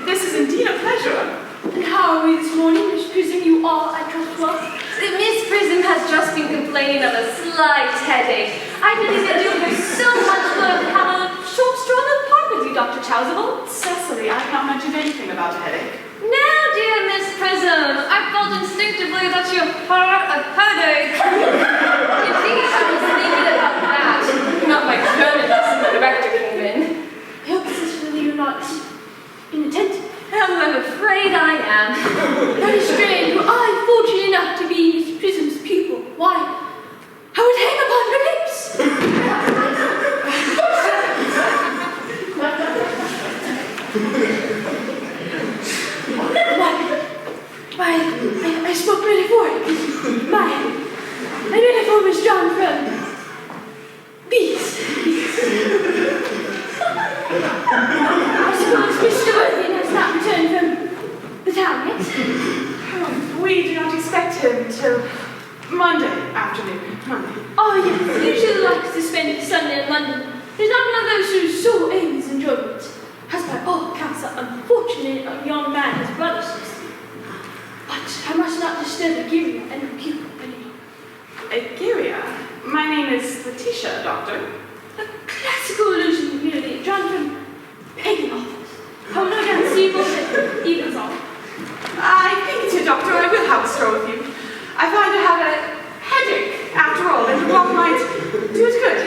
This is indeed a pleasure. And how are we this morning, Miss Prism? You are at your club? Miss Prism has just been complaining of a slight headache. I believe it do her so much good to have a short stroll in the park with you, Dr. Chasuble. Cecily, I've not mentioned anything about a headache. Now, dear Miss Prism, I felt instinctively that you had a headache. Indeed, I was thinking about that. Not my German lesson, the director came in. I hope Cecily you're not inattentive. I'm afraid I am. That is strange. Were I fortunate enough to be Miss Prism's pupil, why, I would hang upon her lips. I spoke really for it. My uniform is drawn from bees. I suppose Mr. Worthing has not returned from the town yet? We do not expect him till Monday afternoon. Monday. Oh yes, he usually likes to spend his Sunday in London. He's not one of those whose sole aim is enjoyment. Has by all accounts an unfortunate young man, his brother says. But I must not disturb Agiria and her pupil anymore. Agiria? My name is Letitia, Doctor. A classical allusion merely, drawn from pagan authors. I will no doubt see both at evensong. I think it's Doctor. I will have a stroll with you. I find I have a headache, after all, and a walk might do us good.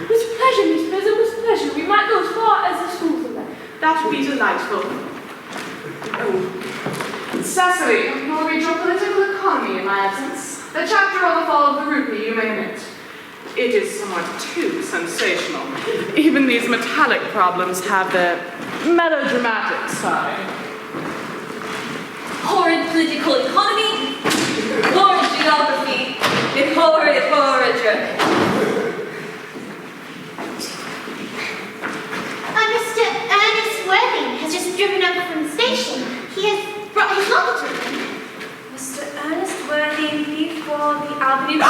With pleasure, Miss Prism, with pleasure. We might go as far as the school from there. That would be delightful. Oh. Cecily, you'll read your political economy in my absence. The chapter on the fall of the rupee you may omit. It is somewhat too sensational. Even these metallic problems have their melodramatic side. Horrid political economy, horrid geography, and horrid journey. Mr. Ernest Worthing has just driven up from the station. He has brought his luggage with him. Mr. Ernest Worthing before the avenue.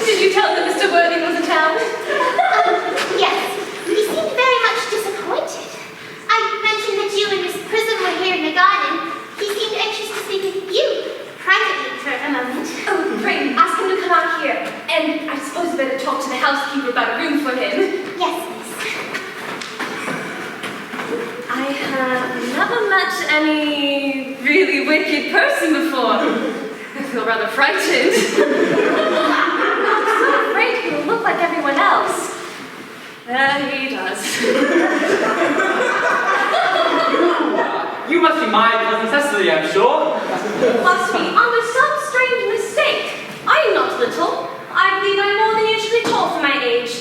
Did you tell them Mr. Worthing was in town? Yes. He seemed very much disappointed. I mentioned that you and Miss Prism were here in the garden. He seemed anxious to speak with you privately for a moment. Oh, pray, ask him to come out here. And I suppose I better talk to the housekeeper about a room for him. Yes, miss. I have never met any really wicked person before. I feel rather frightened. I'm so afraid he'll look like everyone else. He does. You must be my cousin Cecily, I'm sure. Must be under some strange mistake. I am not little. I believe I'm more than usually tall for my age.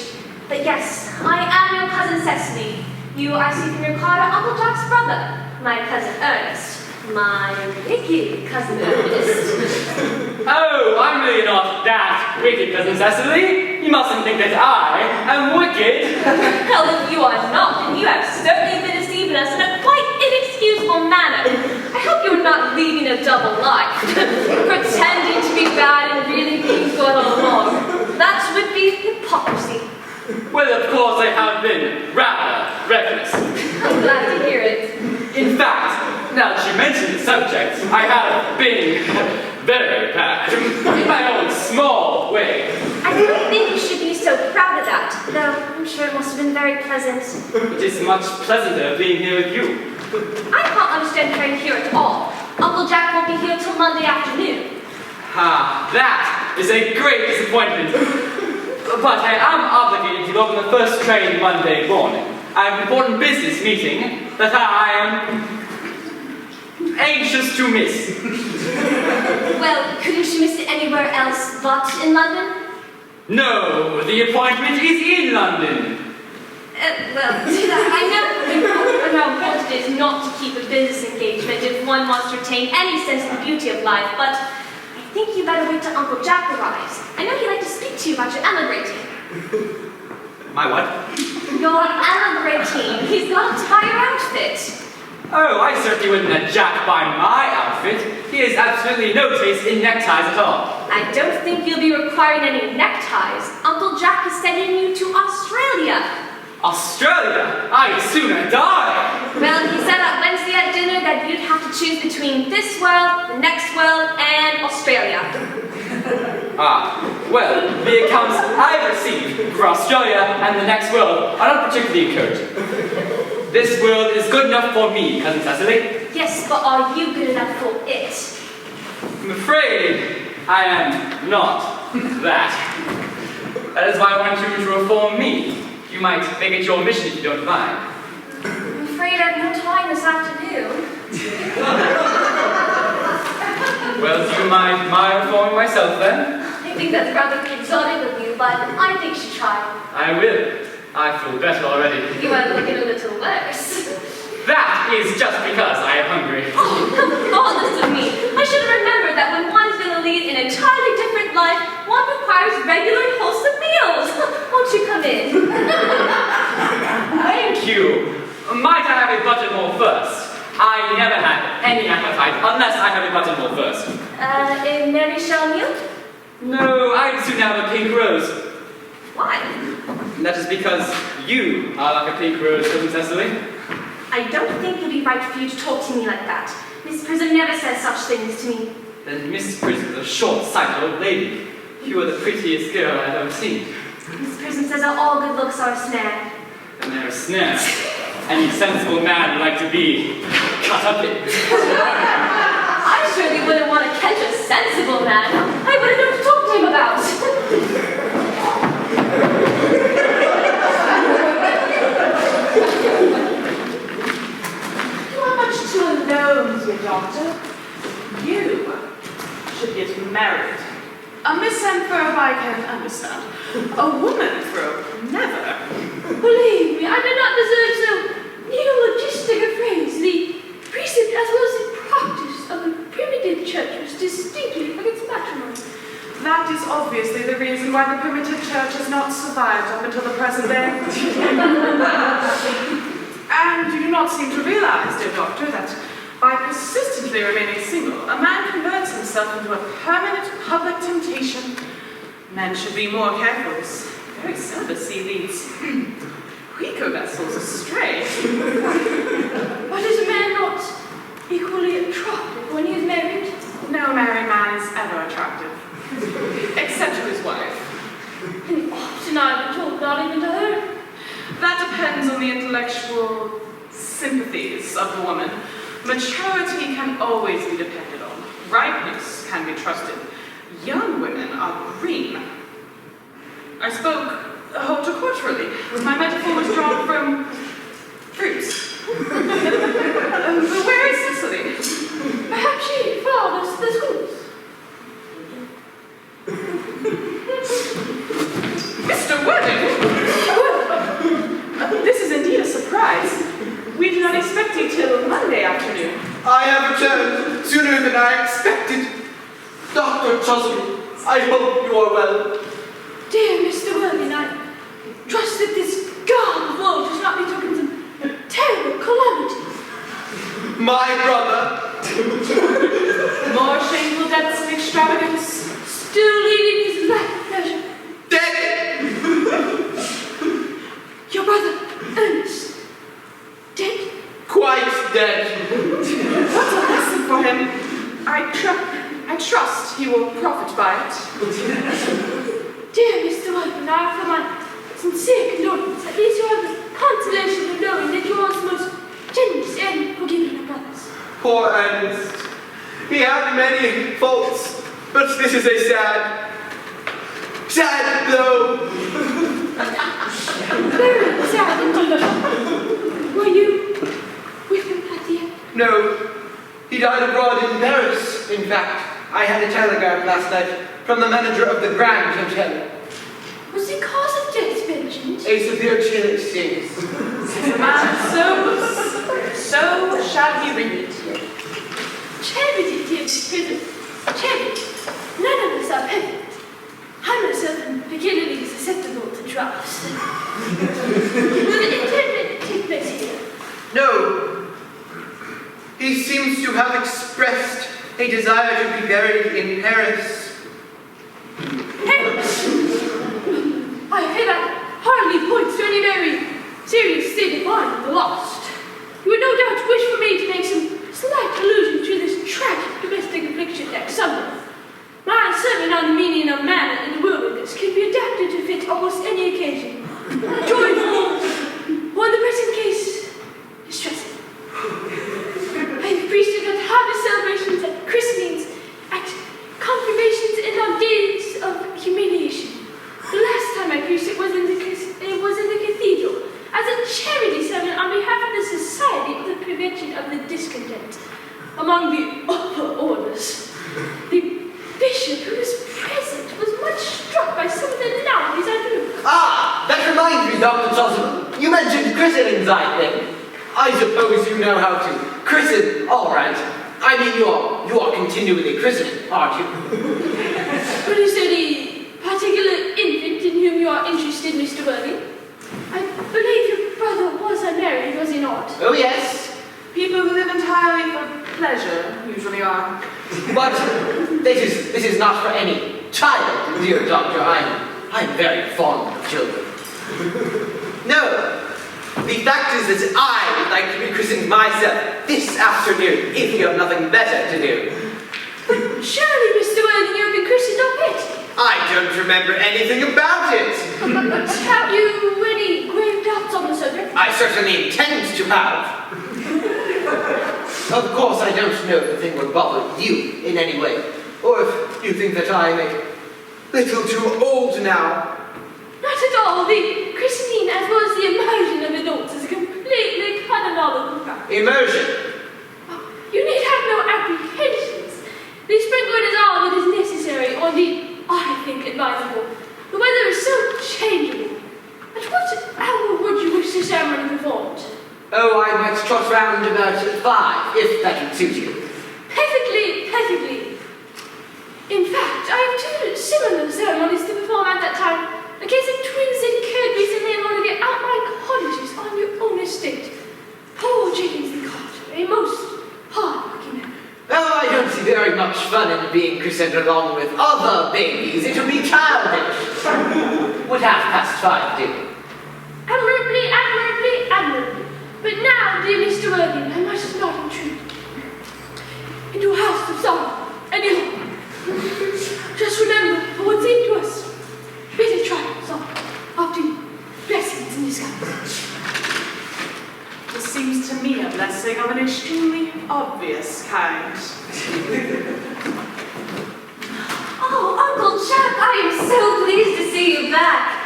But yes, I am your cousin Cecily. You, I see from your card, are Uncle Jack's brother, my cousin Ernest. My wicked cousin Ernest. Oh, I'm really not that wicked, cousin Cecily. You mustn't think that I am wicked. Well, if you are not, then you have certainly been deceiving us in a quite inexcusable manner. I hope you're not leading a double life, pretending to be bad and really being good all along. That would be hypocrisy. Well, of course I have been rather reckless. I'm glad to hear it. In fact, now that you mention the subject, I have been very bad, in my own small way. I don't think you should be so proud of that, though I'm sure it must have been very pleasant. It is much pleasanter being here with you. I can't understand her here at all. Uncle Jack won't be here till Monday afternoon. That is a great disappointment. But I am obligated to go on the first train Monday morning. I have an important business meeting that I am anxious to miss. Well, couldn't you miss it anywhere else but in London? No, the appointment is in London. I know how important it is not to keep a business engagement if one wants to retain any sense of the beauty of life, but I think you better wait till Uncle Jack arrives. I know he'd like to speak to you about your emigrating. My what? Your emigrating. He's got to buy your outfit. Oh, I certainly wouldn't let Jack buy my outfit. He has absolutely no taste in neckties at all. I don't think you'll be requiring any neckties. Uncle Jack is sending you to Australia. Australia? I'd sooner die. Well, he said that Wednesday at dinner figured that you'd have to choose between this world, the next world, and Australia. Well, the accounts I've received for Australia and the next world are not particularly encouraging. This world is good enough for me, Cousin Cecily. Yes, but are you good enough for it? I'm afraid I am not that. That is why I want you to reform me. You might make it your mission if you don't mind. I'm afraid I have no time this afternoon. Well, do you mind my reforming myself then? I think that's rather exotic of you, but I think you should try. I will. I feel better already. You are looking a little worse. That is just because I am hungry. Oh, listen to me. I should have remembered that when one's going to lead an entirely different life, one requires regular wholesome meals. Won't you come in? Thank you. Might I have a buttermore first? I never have any appetite unless I have a buttermore first. A Mary Shell meal? No, I'd soon have a pink rose. Why? And that is because you are like a pink rose, Cousin Cecily. I don't think it'll be right for you to talk to me like that. Miss Prism never says such things to me. Then Miss Prism is a short-sighted old lady. You are the prettiest girl I've ever seen. Miss Prism says that all good looks are a snare. And they're a snare. Any sensible man would like to be cut up in. I surely wouldn't want to catch a sensible man. I wouldn't know what to talk to him about. You are much too alone, dear doctor. You should get married. A misanthrope I can understand. A woman thrope, never. Believe me, I do not deserve so neologistic a phrase. The precept as well as the practice of the primitive church was distinctly against matrimony. That is obviously the reason why the primitive church has not survived up until the present day. And you do not seem to realize, dear doctor, that by persistently remaining single, a man converts himself into a permanent public temptation. Men should be more careful. This very celibacy leads weaker vessels astray. But is a man not equally attractive when he is married? No married man is ever attractive. Except to his wife. And often I have talked not even to her. That depends on the intellectual sympathies of the woman. Maturity can always be depended on. Ripeness can be trusted. Young women are green. I spoke horticulturally. My metaphor was drawn from fruits. Where is Cecily? Perhaps she follows the schools. Mr. Worthing? This is indeed a surprise. We did not expect you till Monday afternoon. I have returned sooner than I expected. Dr. Chosby, I hope you are well. Dear Mr. Worthing, I trust that this garb of woe does not betoken some terrible calamity. My brother. More shameful depths of extravagance. Still leading his life pleasure. Dead. Your brother, Earnest, dead? Quite dead. What's a lesson for him? I trust he will profit by it. Dear Mr. Worthing, I offer my sincere condolence. At least you have the consolation of knowing that you are the most generous and forgiving of brothers. Poor Ernest. He had many faults, but this is a sad blow. Very sad indeed. Were you with him at the end? No, he died abroad in Paris, in fact. I had a telegram last night from the manager of the Grand Hotel. Was the cause of death mentioned? A severe chill stings. Since a man so shall he read it. Charity, dear prison. Charity. None of us are perfect. I myself am peculiarly susceptible to drafts. Will the interment take place here? No. He seems to have expressed a desire to be buried in Paris. Paris? I fear that hardly points to any very serious state of mind of the lost. You would no doubt wish for me to make some preach it next summer. My sermon on the meaning of manna in the wilderness can be adapted to fit almost any occasion. Joyful, or in the present case, distressing. I have preached it at harvest celebrations, at christenings, at confirmations, and on days of humiliation. The last time I preached it was in the cathedral, as a charity sermon on behalf of the Society for the Prevention of the Discontent among the upper orders. The bishop who was present was much struck by some of the analogies I drew. Ah, that reminds me, Dr. Johnson. You mentioned christenings, I think. I suppose you know how to christen, all right. I mean, you are continually christening, aren't you? But is there any particular infant in whom you are interested, Mr. Worthing? I believe your brother was unmarried, was he not? Oh, yes. People who live entirely for pleasure usually are. But this is not for any child, dear doctor. I'm very fond of children. No, the fact is that I would like to be christened myself this afternoon, if you have nothing better to do. But surely, Mr. Worthing, you have been christened already. I don't remember anything about it. Have you any grave doubts on the subject? I certainly intend to have. Of course, I don't know if the thing would bother you in any way, or if you think that I'm a little too old now. Not at all. The christening, as well as the immersion of adults, is a completely canonical practice. Immersion. You need have no apprehensions. The sprinkling is all that is necessary, or indeed, I think, advisable. The weather is so changeable. At what hour would you wish the ceremony performed? Oh, I might trot round about 5, if that would suit you. Perfectly, perfectly. In fact, I have 2 similar ceremonies to perform at that time. A case of twins that occurred recently in one of your outlying cottages on your own estate. Poor James the Carter, a most hard-working man. Oh, I don't see very much fun in being christened along with other babies. It would be childish. Would 5:30 do? Admirably, admirably, admirably. But now, dear Mr. Worthing, I must not intrude into a house of sorrow any longer. Just remember, for what's in to us, bitter trials are often blessings in disguise. This seems to me a blessing of an extremely obvious kind. Oh, Uncle Jack, I am so pleased to see you back.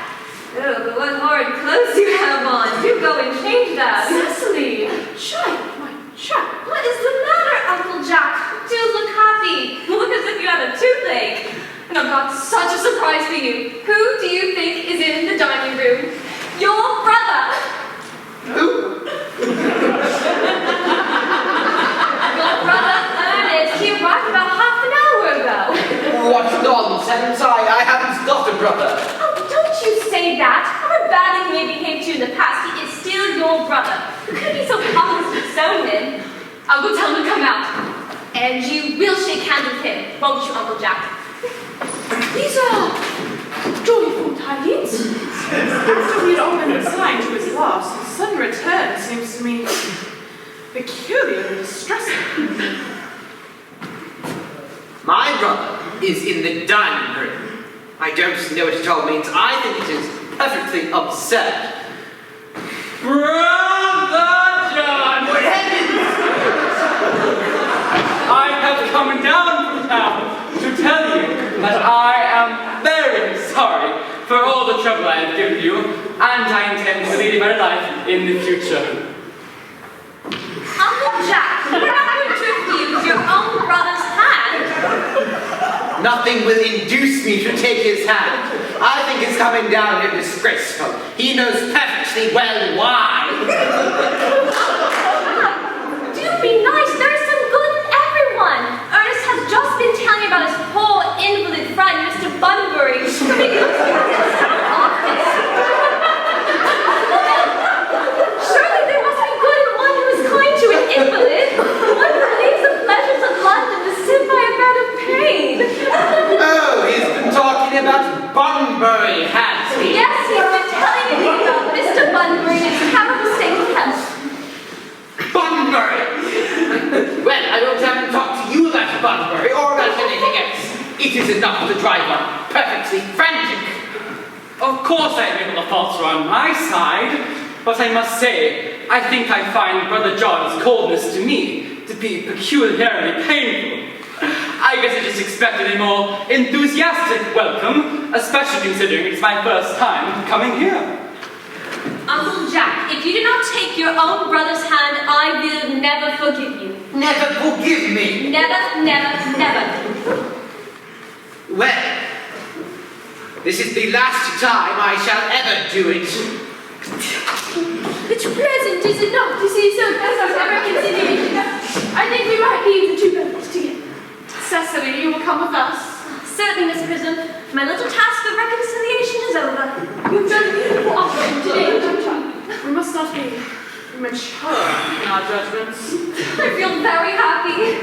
Oh, but what horrid clothes you have on. Do go and change that. Cecily! Child, my child. What is the matter, Uncle Jack? Do look happy. Look as if you had a toothache. And I've got such a surprise for you. Who do you think is in the dining room? Your brother. Who? Your brother, Ernest. He arrived about half an hour ago. What nonsense! I haven't got a brother. Oh, don't you say that. However badly he may behave to you in the past, he is still your brother. You couldn't be so heartless with so him. I'll go tell him to come out. And you will shake hands with him, won't you, Uncle Jack? These are joyful tidings. After we'd all been resigned to his loss, his sudden return seems to me peculiarly distressing. My brother is in the dining room. I don't know what it all means. I think it is perfectly absurd. Brother John! Good heavens! I have come down from town to tell you that I am very sorry for all the trouble I have given you, and I intend to lead a better life in the future. Uncle Jack, you're not going to refuse your own brother's hand. Nothing will induce me to take his hand. I think it's coming down here disgraceful. He knows perfectly well why. Do be nice. There is some good in everyone. Ernest has just been telling me about his poor invalid friend, Mr. Bunbury, who he used to have in some office. Surely there must be good in one who is kind to an invalid, one who leaves the pleasures of London to sit by a bed of pain. Oh, he's been talking about Bunbury, has he? Yes, he's been telling me about Mr. Bunbury and his terrible state of health. it is enough to drive one perfectly frantic. Of course I admit all the faults are on my side, but I must say, I think I find Brother John's coldness to me to be peculiarly painful. I guess I just expected a more enthusiastic welcome, especially considering it's my first time coming here. Uncle Jack, if you do not take your own brother's hand, I will never forgive you. Never forgive me. Never, never, never. Well, this is the last time I shall ever do it. It's pleasant, is it not, to see so pleasant a reconciliation? I think we might leave the two brothers together. Cecily, you will come with us. Certainly, Miss Prism. My little task of reconciliation is over. You've done beautiful offering today, John. We must not be mature in our judgments. I feel very happy.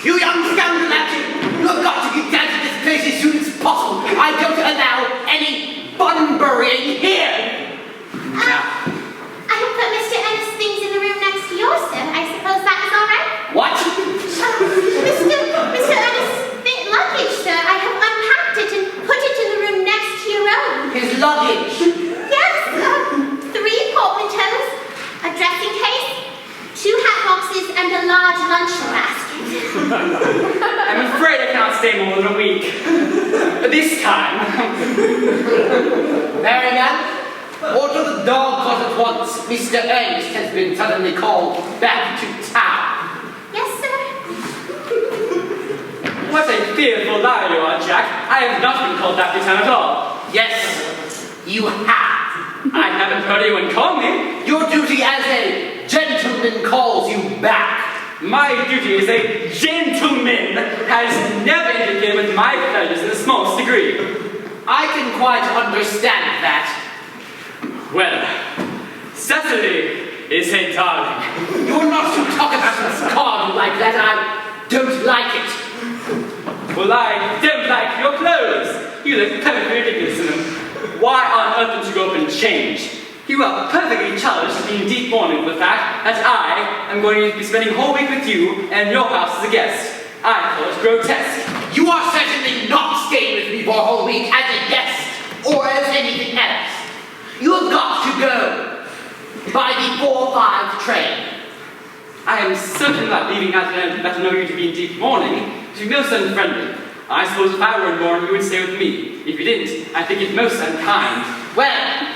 You young scoundrel, you have got to get down to this place as soon as possible. I don't allow any bun-burying here. I have put Mr. Earnest's things in the room next to yours, sir. I suppose that is all right? What? Mr. Earnest's luggage, sir. I have unpacked it and put it in the room next to your own. His luggage. Yes, 3 portmanteaus, a dressing case, 2 hat boxes, and a large luncheon basket. I'm afraid I cannot stay more than a week. This time. Marianne, order the dog caught at once. Mr. Earnest has been suddenly called back to town. Yes, sir. What a fearful liar you are, Jack. I have not been called back to town at all. Yes, you have. I haven't heard anyone call me. Your duty as a gentleman calls you back. My duty as a gentleman has never interfered with my pleasures in the smallest degree. I can quite understand that. Well, Cecily is a darling. You're not to talk about this card like that. I don't like it. Well, I don't like your clothes. You look perfectly ridiculous in them. Why on earth don't you go up and change? You are perfectly challenged to be in deep mourning for the fact that I am going to be spending a whole week with you and your house as a guest. I call it grotesque. You are certainly not staying with me for a whole week as a guest or as anything else. You have got to go by the 4:05 train. I am certainly not leaving out to let know you to be in deep mourning. To be most unfriendly. I suppose if I were in mourning, you would stay with me. If you didn't, I think it most unkind. Well,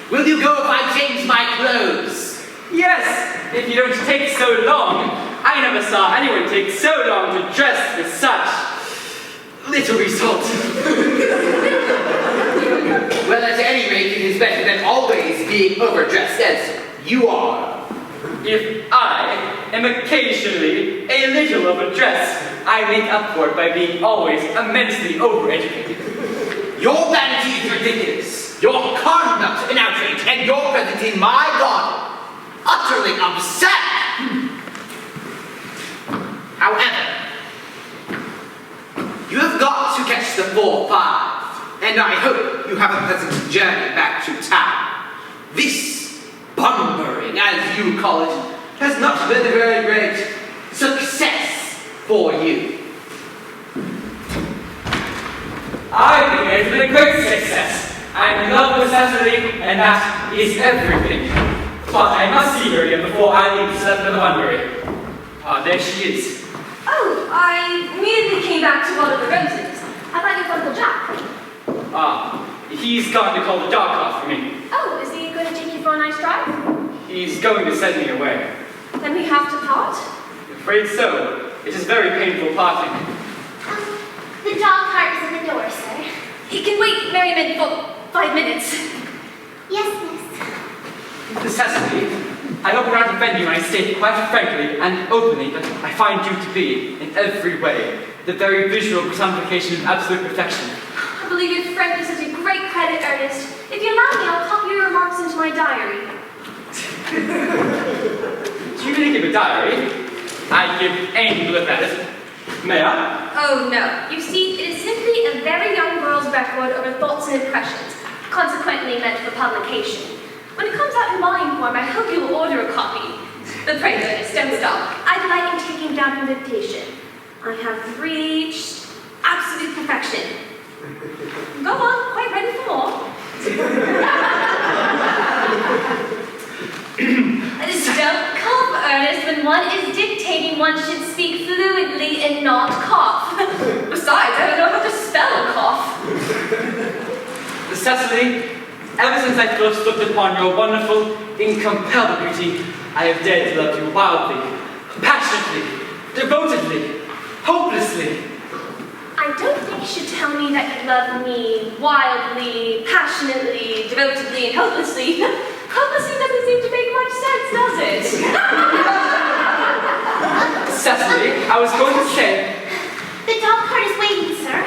will you go if I change my clothes? Yes, if you don't take so long. I never saw anyone take so long to dress with such little result. Well, at any rate, it is better than always being overdressed as you are. If I am occasionally a little overdressed, I make up for it by being always immensely overeducated. Your vanity is ridiculous. Your conduct an outrage, and your presence in my garden utterly absurd. However, you have got to catch the 4:05, and I hope you have a pleasant journey back to town. This bunburying, as you call it, has not been a very great success for you. I think it has been a great success. I'm in love with Cecily, and that is everything. But I must see her again before I leave to set up the Bunbury. Ah, there she is. Oh, I immediately came back to one of the roses. I thought you were Uncle Jack. Ah, he's gone to call the dog off for me. Oh, is he going to take you for a nice drive? He's going to send me away. Then we have to part? I'm afraid so. It is very painful parting. The dog cart is in the door, sir. He can wait, Merriman, for 5 minutes. Yes, miss. Cecily, I hope I don't offend you when I state quite frankly and openly that I find you to be, in every way, the very visual personification of absolute perfection. I believe your frankness is a great credit, Ernest. If you allow me, I'll copy your remarks into my diary. Do you really give a diary? I'd give any to look at it. May I? Oh, no. You see, it is simply a very young girl's record over thoughts and impressions, consequently meant for publication. When it comes out in volume form, I hope you will order a copy. But pray, Ernest, don't stop. I'd like you taking down an invitation. I have reached absolute perfection. Go on, quite ready for more. Don't cough, Ernest. When one is dictating, one should speak fluently and not cough. Besides, I don't know how to spell a cough. Cecily, ever since I first looked upon your wonderful, incomparable beauty, I have dared to love you wildly, passionately, devotedly, hopelessly. I don't think you should tell me that you love me wildly, passionately, devotedly, and hopelessly. Hopelessly doesn't seem to make much sense, does it? Cecily, I was going to say, The dog cart is waiting, sir.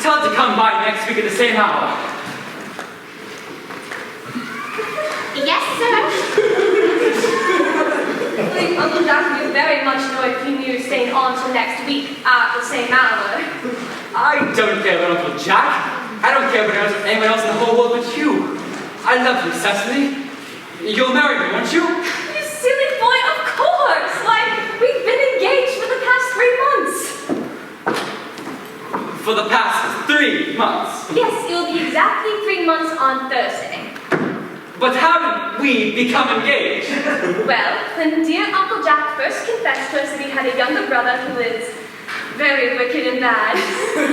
tell her to come by next week at the same hour. Yes, sir. I think Uncle Jack would very much know if he knew staying on till next week at the same hour. I don't care about Uncle Jack. I don't care about anyone else in the whole world but you. I love you, Cecily. You'll marry me, won't you? You silly boy, of course! Like, we've been engaged for the past 3 months. For the past 3 months. Yes, it will be exactly 3 months on Thursday. But how did we become engaged? Well, when dear Uncle Jack first confessed to us that he had a younger brother who is very wicked and bad,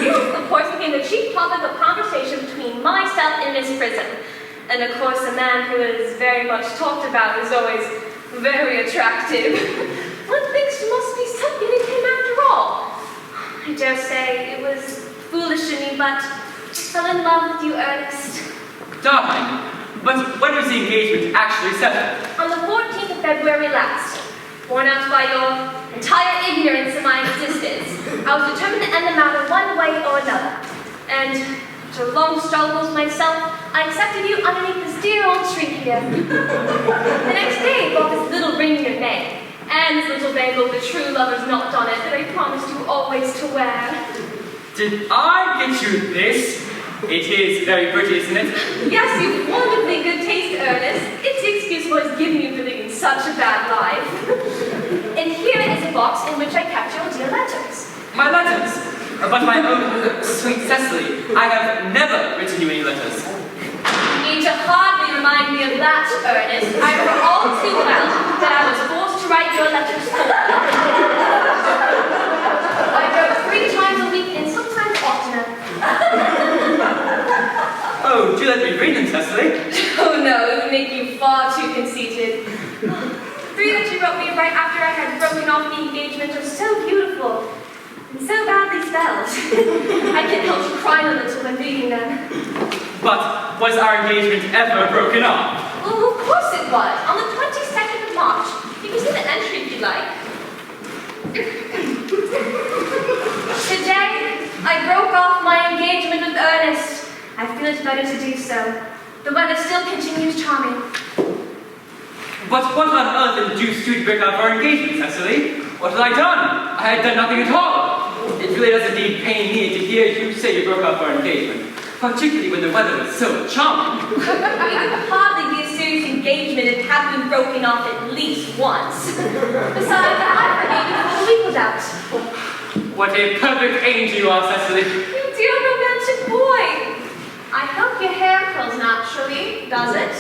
you, of course, became the chief topic of conversation between myself and Miss Prism. And of course, a man who is very much talked about is always very attractive. One thinks there must be something in him after all. I dare say it was foolish in me, but I fell in love with you, Ernest. Darling, but when was the engagement actually settled? On the 14th of February last, worn out by your entire ignorance of my existence, I was determined to end the matter one way or another. And after long struggles myself, I accepted you underneath this dear old tree here. The next day, I bought this little ring in your name, and this little bangle with a true lover's knot on it that I promised you always to wear. Did I get you this? It is very pretty, isn't it? Yes, you've wonderfully good taste, Ernest. It's the excuse for his giving you for living such a bad life. And here is a box in which I kept your dear letters. My letters? But my own sweet Cecily, I have never written you any letters. You need to hardly remind me of that, Ernest. I remember all too well that I was forced to write your letters for you. I wrote 3 times a week and sometimes oftener. Oh, do let me read them, Cecily. Oh no, it would make you far too conceited. 3 that you wrote me right after I had broken off the engagement are so beautiful. And so badly spelled. I can't help but cry a little when reading them. But was our engagement ever broken off? Well, of course it was. On the 22nd of March. You can see the entry if you like. Today, I broke off my engagement with Ernest. I feel it's better to do so. The weather still continues charming. But what on earth induced you to break off our engagement, Cecily? What had I done? I had done nothing at all. It really does indeed pain me to hear you say you broke off our engagement, particularly when the weather was so charming. It could hardly be a serious engagement if it had been broken off at least once. Besides, I forgave you before the week was out. What a perfect angel you are, Cecily. You dear romantic boy. I hope your hair curls naturally, does it?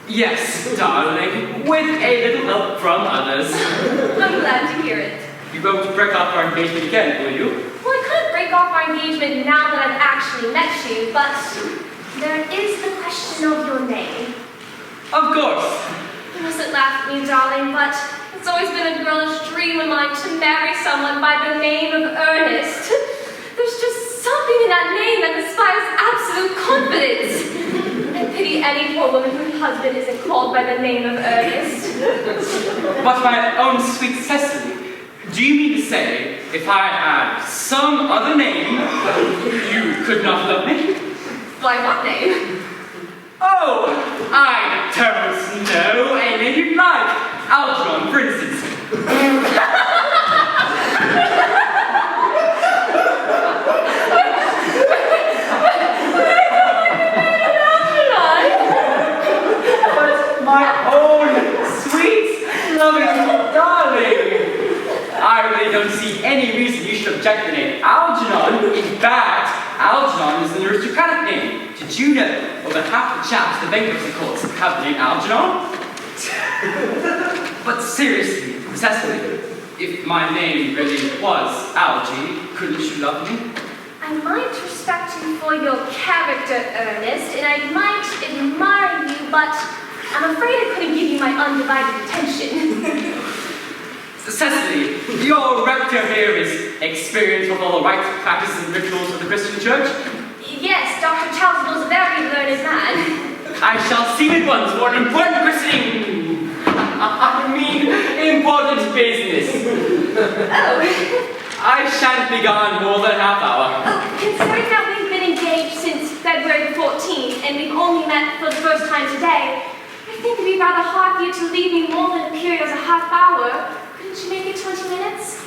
Yes, darling, with a little help from others. I'm glad to hear it. You won't break off our engagement again, will you? Well, I couldn't break off our engagement now that I've actually met you, but there is the question of your name. Of course. You mustn't laugh at me, darling, but it's always been a girlish dream of mine to marry someone by the name of Earnest. There's just something in that name that inspires absolute confidence. I pity any poor woman whose husband isn't called by the name of Earnest. But my own sweet Cecily, do you mean to say, if I had some other name, you could not love me? Why, what name? Oh, I don't know. A name you'd like. Algernon, for instance. But my own sweet, loving darling. I really don't see any any reason you should object to the name Algernon. In fact, Algernon is an aristocratic name. Did you know over half the chaps in the bankruptcy courts have the name Algernon? But seriously, Cecily, if my name really was Algie, couldn't you love me? I might respect you for your character, Ernest, and I might admire you, but I'm afraid I couldn't give you my undivided attention. Cecily, your rector here is experienced with all the rites, practices, and rituals of the Christian Church. Yes, Dr. Charles was a very learned man. I shall see at once for an important christening. Important business. Oh. I shan't be gone more than half hour. Oh, considering that we've been engaged since February the 14th, and we've only met for the first time today, I think it'd be rather hard for you to leave me more than a period of a half hour. Couldn't you make it 20 minutes?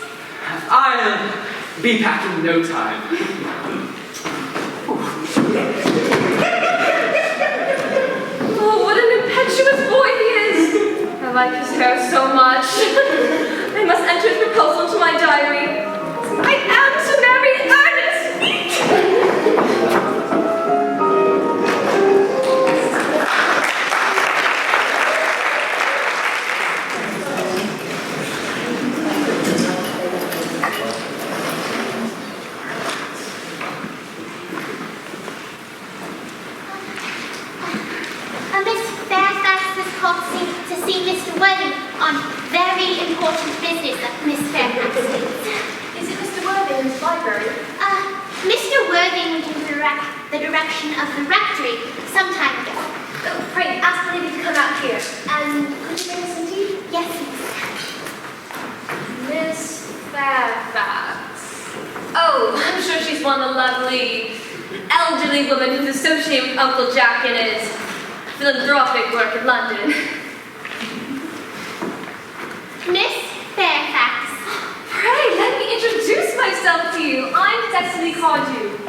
I'll be back in no time. Oh, what an impetuous boy he is! I like his hair so much. I must enter his proposal into my diary. I am to marry Earnest! Miss Fairfax has called to see Mr. Worthing on very important business at Miss Fairfax states. Is it Mr. Worthing in his library? Mr. Worthing went in the direction of the rectory some time ago. Oh, pray, ask the lady to come out here. Could you bring us some tea? Yes, miss. Miss Fairfax. Oh, I'm sure she's one lovely, elderly woman who's associated with Uncle Jack in his philanthropic work in London. Miss Fairfax. Pray, let me introduce myself to you. I'm Cecily Cardew.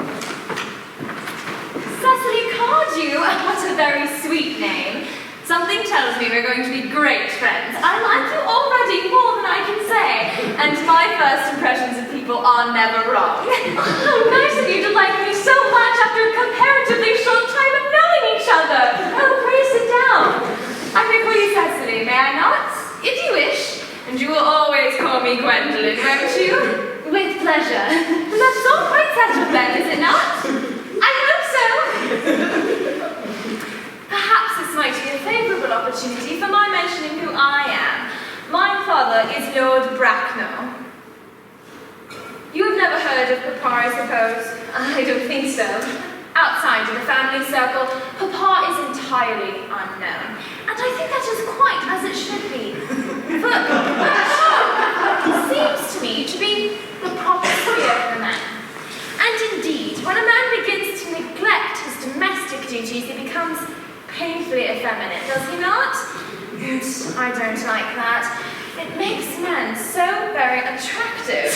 Cecily Cardew? What a very sweet name. Something tells me we're going to be great friends. I like you already more than I can say. And my first impressions of people are never wrong. How nice of you to like me so much after a comparatively short time of knowing each other. Oh, pray sit down. I may call you Cecily, may I not? If you wish. And you will always call me Gwendolyn, won't you? With pleasure. And that is all quite settled then, is it not? I hope so. Perhaps this might be a favourable opportunity for my mentioning who I am. My father is Lord Bracknell. You have never heard of Papa, I suppose? I don't think so. Outside of the family circle, Papa is entirely unknown. And I think that is quite as it should be. For Papa seems to me to be the proper sphere for a man. And indeed, when a man begins to neglect his domestic duties, he becomes painfully effeminate, does he not? And I don't like that. It makes men so very attractive.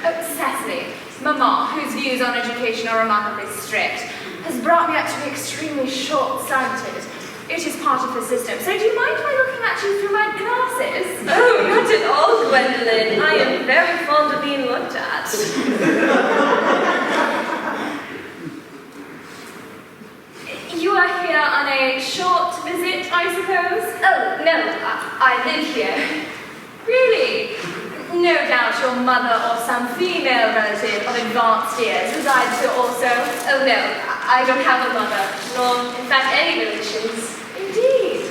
Oh, Cecily, Mamma, whose views on education are remarkably strict, has brought me up to be extremely short-sighted. It is part of her system. So do you mind my looking at you through my glasses? Oh, not at all, Gwendolyn. I am very fond of being looked at. You are here on a short visit, I suppose? Oh, no, I live here. Really? No doubt your mother or some female relative of advanced years resides here also. Oh, no, I don't have a mother, nor, in fact, any relations. Indeed.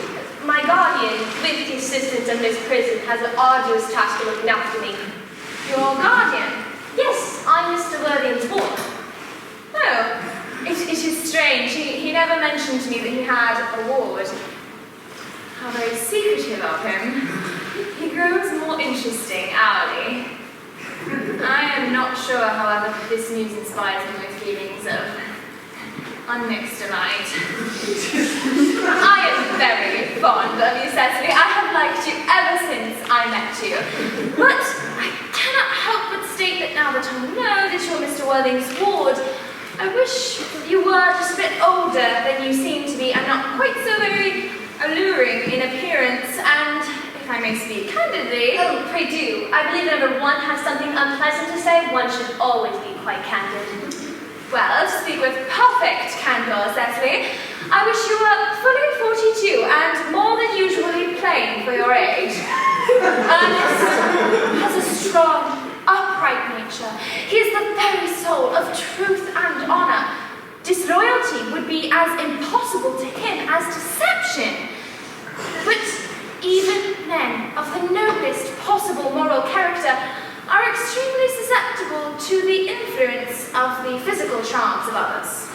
My guardian, with the assistance of Miss Prison, has an arduous task of looking after me. Your guardian? Yes, I'm Mr. Worthing's boy. Oh. It is strange. He never mentioned to me that he had a ward. How very secretive of him. He grows more interesting hourly. I am not sure, however, that this news inspires me with feelings of unmixed delight. I am very fond of you, Cecily. I have liked you ever since I met you. But I cannot help but state that now that I know that you're Mr. Worthing's ward, I wish you were just a bit older than you seem to be and not quite so very alluring in appearance, and if if I may speak candidly. Oh, pray do. I believe whenever one has something unpleasant to say, one should always be quite candid. Well, to speak with perfect candor, Cecily, I wish you were fully 42 and more than usually plain for your age. Ernest has a strong, upright nature. He is the very soul of truth and honor. Disloyalty would be as impossible to him as deception. But even men of the noblest possible moral character are extremely susceptible to the influence of the physical charms of others.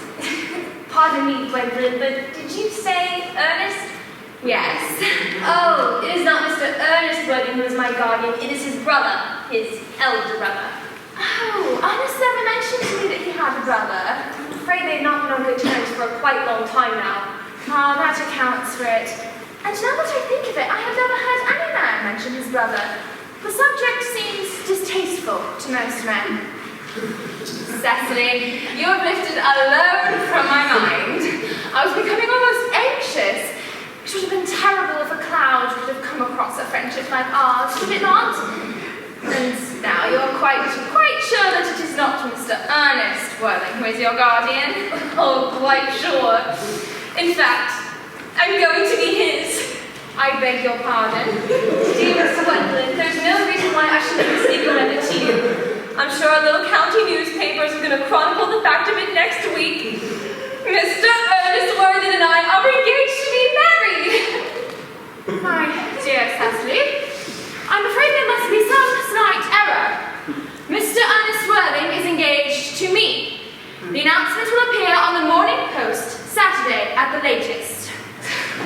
Pardon me, Gwendolyn, but did you say Ernest? Yes. Oh, it is not Mr. Earnest Worthing who is my guardian, it is his brother, his elder brother. Oh, Ernest never mentioned to me that he had a brother. I'm afraid they've not been on good terms for a quite long time now. Ah, that accounts for it. And now that I think of it, I have never heard any man mention his brother. The subject seems distasteful to most men. Cecily, you have lifted a load from my mind. I was becoming almost anxious. It would have been terrible if a cloud could have come across a friendship like ours, would it not? And now you're quite sure that it is not Mr. Earnest Worthing who is your guardian? Oh, quite sure. In fact, I'm going to be his. I beg your pardon. Dear Mr. Gwendolyn, there's no reason why I shouldn't be speaking of it to you. I'm sure our little county newspapers are going to chronicle the fact of it next week. Mr. Earnest Worthing and I are engaged to be married. My dear Cecily, I'm afraid there must be some slight error. Mr. Earnest Worthing is engaged to me. The announcement will appear on the Morning Post Saturday at the latest.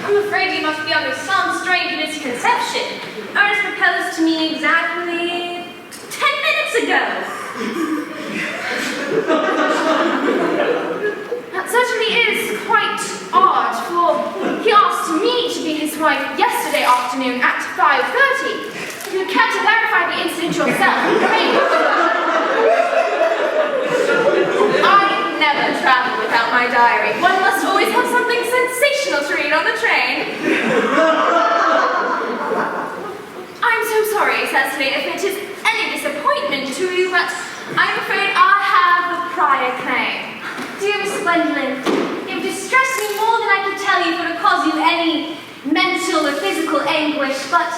I'm afraid you must be under some strange misconception. Ernest proposed to me exactly 10 minutes ago. That certainly is quite odd, for he asked me to be his wife yesterday afternoon at 5:30. If you'd care to verify the incident yourself, I never travel without my diary. One must always have something sensational to read on the train. I'm so sorry, Cecily, if it is any disappointment to you, but I'm afraid I have the prior claim. Dear Miss Gwendolyn, it would distress me more than I could tell you if it would cause you any mental or physical anguish, but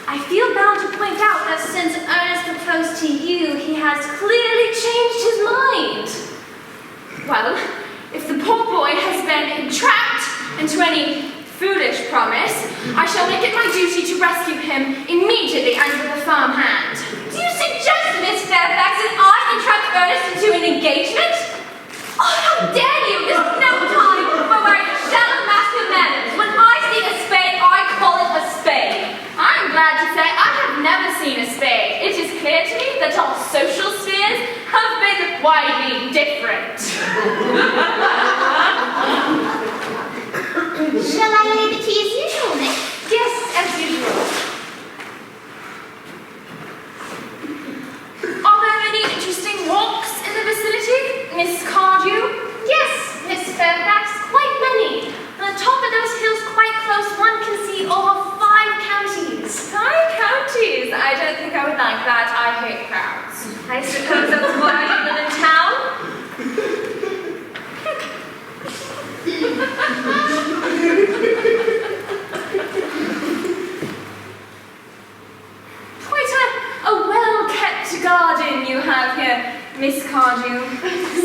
I feel bound to point out that since Ernest proposed to you, he has clearly changed his mind. Well, if the poor boy has been entrapped into any foolish promise, I shall make it my duty to rescue him immediately and with a firm hand. Do you suggest, Miss Fairfax, that I entrap Ernest into an engagement? Oh, how dare you! This is no time for wearing shallow master manners. When I see a spade, I call it a spade. I'm glad to say I have never seen a spade. It is clear to me that our social spheres have been widely different. Shall I leave it to you as usual, Nick? Yes, as usual. Are there any interesting walks in the vicinity, Miss Cardew? Yes, Miss Fairfax, quite many. On the top of those hills quite close, one can see over 5 counties. 5 counties? I don't think I would like that. I hate crowds. I suppose that was why you live in town? Quite a well-kept garden you have here, Miss Cardew.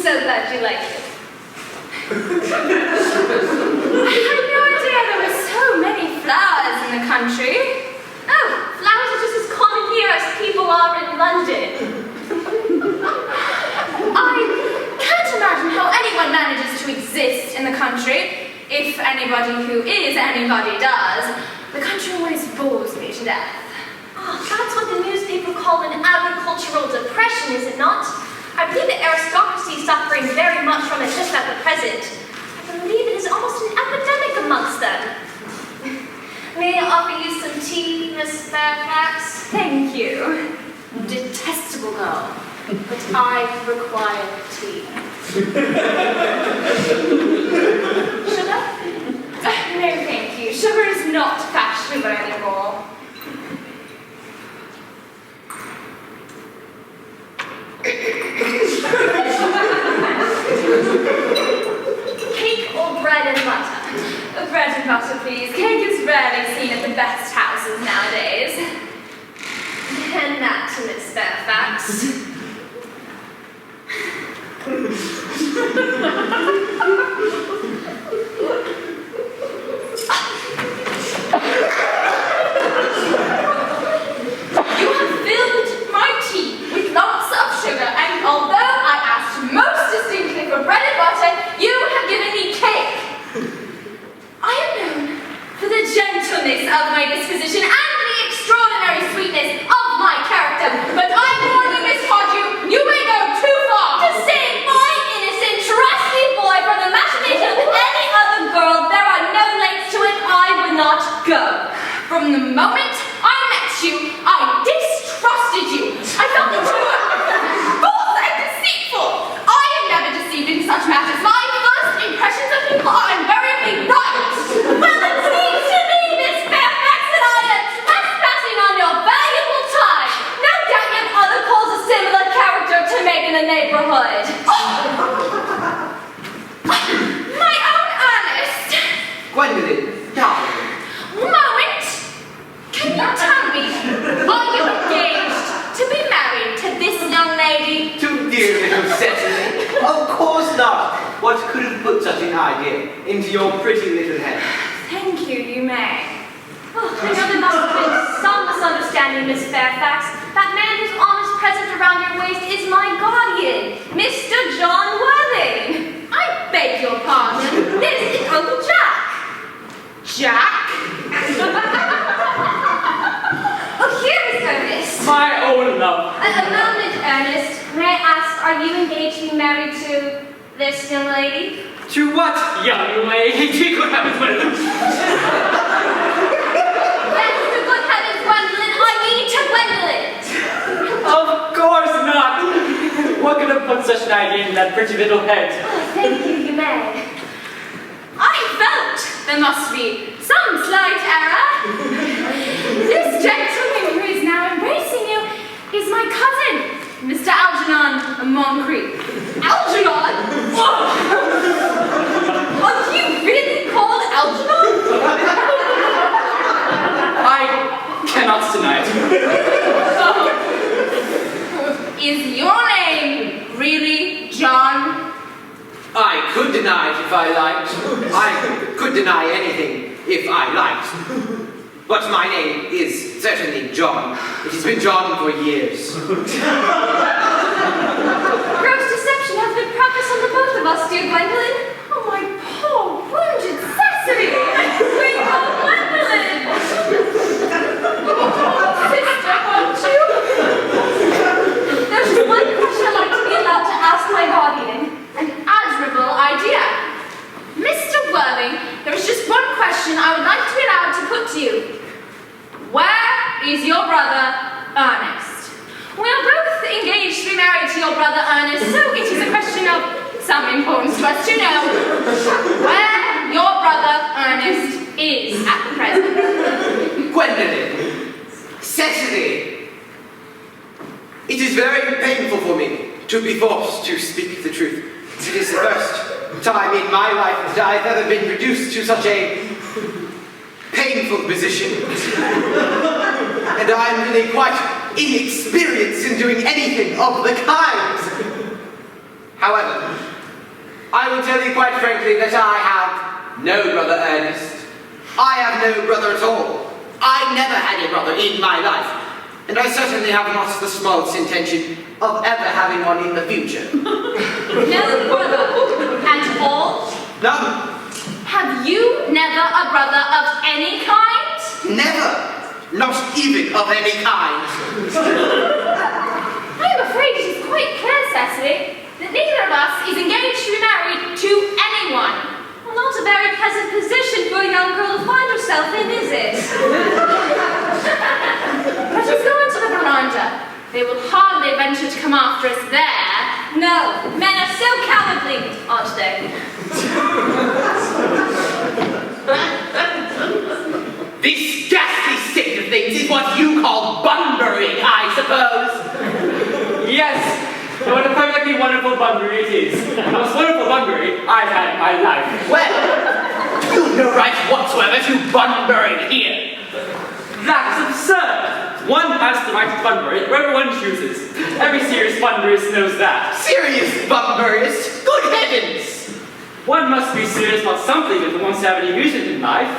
So glad you like it. I had no idea there were so many flowers in the country. Oh, flowers are just as common here as people are in London. I can't imagine how anyone manages to exist in the country. If anybody who is anybody does, the country always bores me to death. Oh, that's what the newspaper call an agricultural depression, is it not? I believe the aristocracy is suffering very much from it just at the present. I believe it is almost an epidemic amongst them. May I offer you some tea, Miss Fairfax? Thank you. Detestable girl, but I require tea. Sugar? No, thank you. Sugar is not fashionable anymore. Cake or bread and butter? Bread and butter, please. Cake is rarely seen at the best houses nowadays. And that to Miss Fairfax. You have filled my tea with lumps of sugar, and although I asked most distinctly for bread and butter, you have given me cake. I am known for the gentleness of my disposition and the extraordinary sweetness of my character, but I warn you, Miss Poddew, you may go too far. To save my innocent, trusty boy from the machination of any other girl, there are no lengths to it I would not go. From the moment I met you, I distrusted you. I felt that you were false and deceitful. I am never deceived in such matters. My first impressions of people are invariably right. Well, it seems to me, Miss Fairfax, that I am trespassing on your valuable time. No doubt you have other calls of similar character to make in the neighborhood. My own Earnest. Gwendolyn, darling. Moment. Can you tell me, are you engaged to be married to this young lady? To dear little Cecily? Of course not. What could have put such an idea into your pretty little head? Thank you, you may. Oh, I know there must have been some misunderstanding, Miss Fairfax. That man whose arm is present around your waist is my guardian, Mr. John Worthing. I beg your pardon. This is Uncle Jack. Jack? Oh, here is Ernest. My own love. A moment, Ernest. May I ask, are you engaged to be married to this young lady? To what young lady? Good heavens, Gwendolyn. Yes, to good heavens, Gwendolyn. I mean to Gwendolyn. Of course not. What could have put such an idea in that pretty little head? Oh, thank you, you may. I felt there must be some slight error. This gentleman who is now embracing you is my cousin, Mr. Algernon Moncrief. Algernon? Are you really called Algernon? I cannot deny it. Is your name really John? I could deny it if I liked. I could deny anything if I liked. But my name is certainly John. It has been John for years. Gross deception has been practiced on the both of us, dear Gwendolyn. Oh, my poor wounded Cecily! Sweet old Gwendolyn! Sister, won't you? There's just one question I'd like to be allowed to ask my guardian. An admirable idea. Mr. Worthing, there is just one question I would like to be allowed to put to you. Where is your brother, Earnest? We are both engaged to be married to your brother, Earnest, so it is a question of some importance to us to know where your brother, Earnest, is at the present. Gwendolyn, Cecily, it is very painful for me to be forced to speak the truth. It is the first time in my life that I have ever been reduced to such a painful position. And I am really quite inexperienced in doing anything of the kind. However, I will tell you quite frankly that I have no brother Earnest. I have no brother at all. I never had a brother in my life. And I certainly have not the smallest intention of ever having one in the future. No brother at all? None. Have you never a brother of any kind? Never. Not even of any kind. I am afraid it is quite clear, Cecily, that neither of us is engaged to be married to anyone. Well, not a very pleasant position for a young girl to find herself in, is it? Let us go into the veranda. They will hardly venture to come after us there. No, men are so cowardly, aren't they? This ghastly state of things is what you call bunburying, I suppose. Yes, very wonderful Bunbury it is. The most wonderful Bunbury I've had in my life. Well, you've no right whatsoever to Bunbury here. That is absurd. One has the right to Bunbury wherever one chooses. Every serious Bunburyist knows that. Serious Bunburyist? Good heavens! One must be serious about something if one wants to have any amusement in life.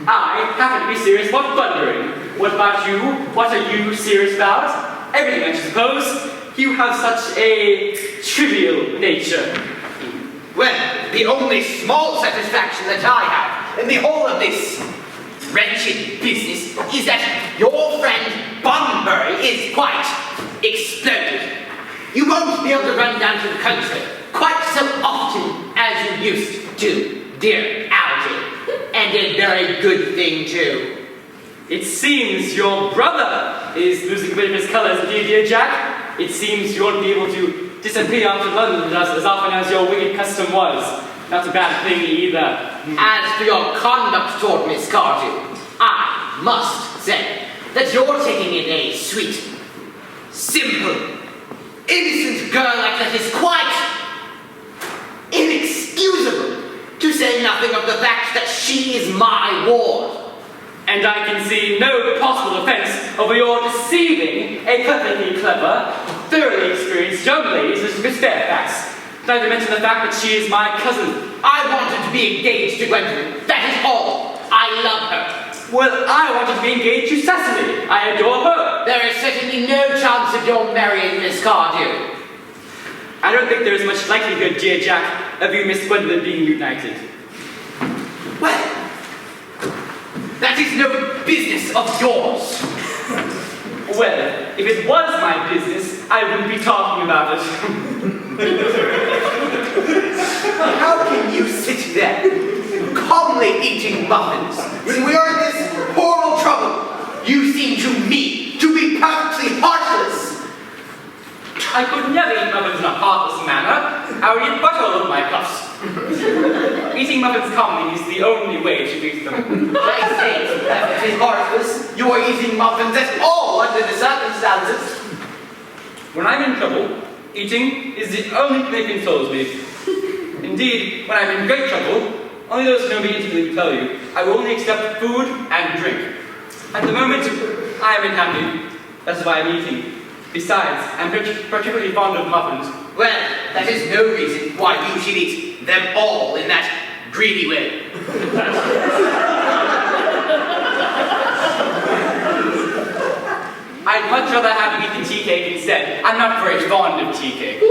I happen to be serious about Bunbury. What about you? What are you serious about? Everything, I suppose. You have such a trivial nature. Well, the only small satisfaction that I have in the whole of this wretched business is that your friend Bunbury is quite exploded. You won't be able to run down to the country quite so often as you used to, dear Algy. And a very good thing, too. It seems your brother is losing a bit of his colours, dear Jack. It seems you won't be able to disappear out of London as often as your wicked custom was. Not a bad thing either. As for your conduct toward Miss Cardew, I must say that you're taking in a sweet, simple, innocent girl like that is quite inexcusable, to say nothing of the fact that she is my ward. And I can see no possible offence over your deceiving a perfectly clever, thoroughly experienced young lady such as Miss Fairfax. Not to mention the fact that she is my cousin. I wanted to be engaged to Gwendolyn. That is all. I love her. Well, I wanted to be engaged to Cecily. I adore her. There is certainly no chance of your marrying Miss Cardew. I don't think there is much likelihood, dear Jack, of you Miss Gwendolyn being united. Well, that is no business of yours. Well, if it was my business, I wouldn't be talking about it. How can you sit there, calmly eating muffins, when we are in this horrible trouble? You seem to me to be perfectly heartless. I could never eat muffins in a heartless manner. I would eat butter all over my puffs. Eating muffins calmly is the only way to eat them. I say it's perfectly heartless. You are eating muffins at all under the circumstances. When I'm in trouble, eating is the only thing that consoles me. Indeed, when I'm in great trouble, only those who know me intimately will tell you, I will only accept food and drink. At the moment, I am unhappy. That's why I'm eating. Besides, I'm particularly fond of muffins. Well, that is no reason why you should eat them all in that greedy way. I'd much rather have you eat the tea cake instead. I'm not very fond of tea cake.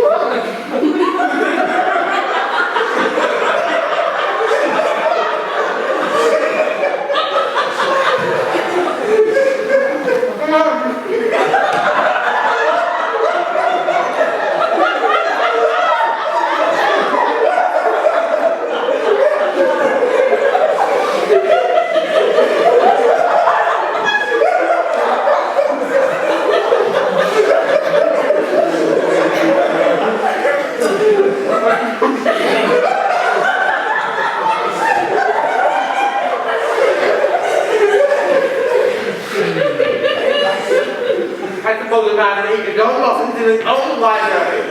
I suppose a man can eat his own muffins in his own library.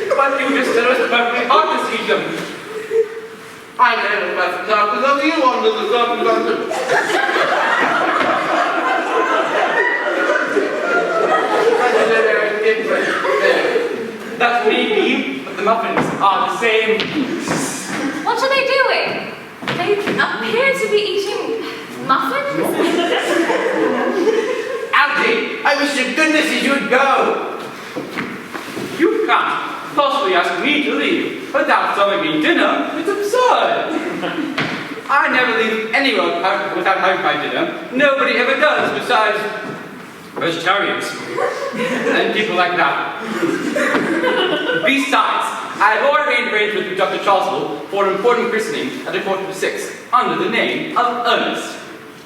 But you just said it was perfectly hard to eat them. I never must talk because of you under the circumstances. That may be, but the muffins are the same. What are they doing? They appear to be eating muffins? Algy, I wish to goodness you would go. You can't possibly ask me to leave without serving me dinner. It's absurd. I never leave anywhere without having my dinner. Nobody ever does besides vegetarians and people like that. Besides, I have already arranged with Dr. Charlesville for an important christening at 6:15 under the name of Earnest.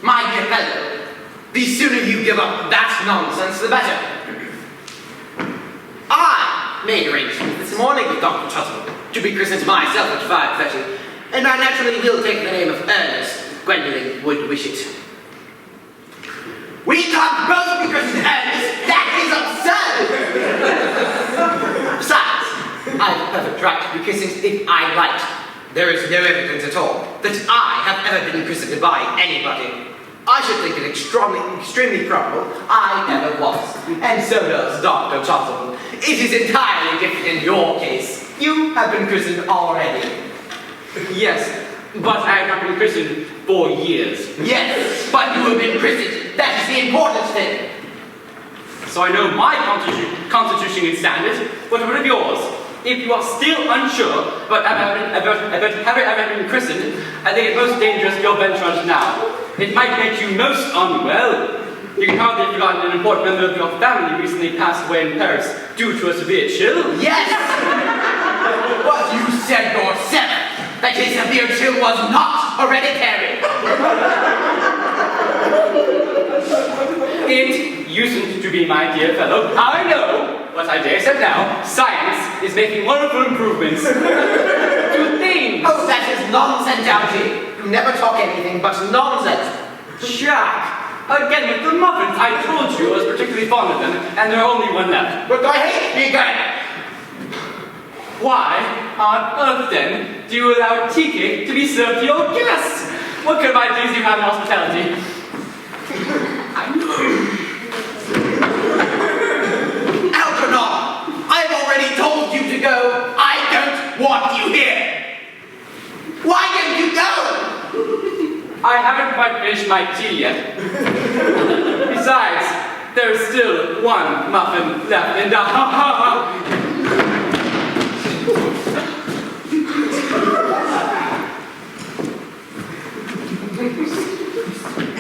My dear fellow, the sooner you give up that nonsense, the better. I made arrangements this morning with Dr. Charlesville to be christened myself at 5:30, and I naturally will take the name of Earnest. Gwendolyn would wish it. We can't both be christened Earnest! That is absurd! Besides, the perfect right to be christened if I liked. There is no evidence at all that I have ever been christened by anybody. I should think it extremely probable I never was. And so does Dr. Chasuble. It is entirely different in your case. You have been christened already. Yes, but I have not been christened for years. Yes, but you have been christened. That is the important thing. So I know my constitution and standards, but what of yours? If you are still unsure about having ever been christened, I think it's most dangerous your venture on it now. It might make you most unwell. You can hardly have forgotten an important member of your family recently passed away in Paris due to a severe chill. Yes! But you said yourself that his severe chill was not hereditary. It usedn't to be, my dear fellow. I know, but I dare say now, science is making wonderful improvements to things. Oh, that is nonsense, Algie. You never talk anything but nonsense. Jack, again with the muffins. I told you I was particularly fond of them, and there are only one left. But I hate vegan. Why on earth, then, do you allow tea cake to be served to your guests? What kind of ideas do you have in hospitality? Algernon, I've already told you to go. I don't want you here. Why don't you go? I haven't quite finished my tea yet. Besides, there's still one muffin left in the...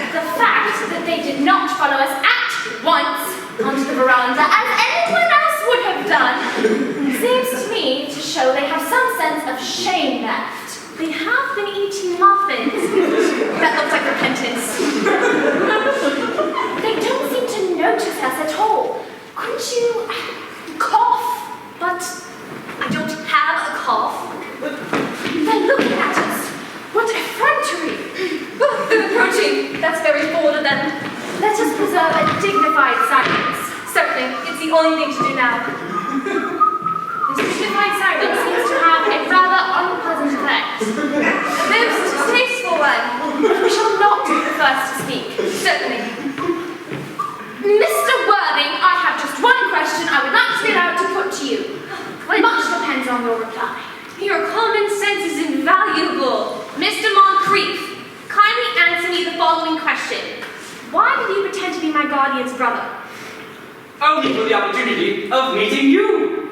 The fact that they did not follow us at once onto the veranda, as anyone else would have done, seems to me to show they have some sense of shame left. They have been eating muffins. That looks like repentance. They don't seem to notice us at all. Couldn't you cough? But I don't have a cough. They're looking at us. What effrontery! Oh, they're approaching. That's very bold of them. Let us preserve a dignified silence. Certainly, it's the only thing to do now. This dignified silence seems to have a rather unpleasant effect. A most distasteful one. We shall not be the first to speak. Certainly. Mr. Worthing, I have just one question I would like to be allowed to put to you. Much depends on your reply. Your common sense is invaluable. Mr. Moncrief, kindly answer me the following question. Why did you pretend to be my guardian's brother? Only for the opportunity of meeting you.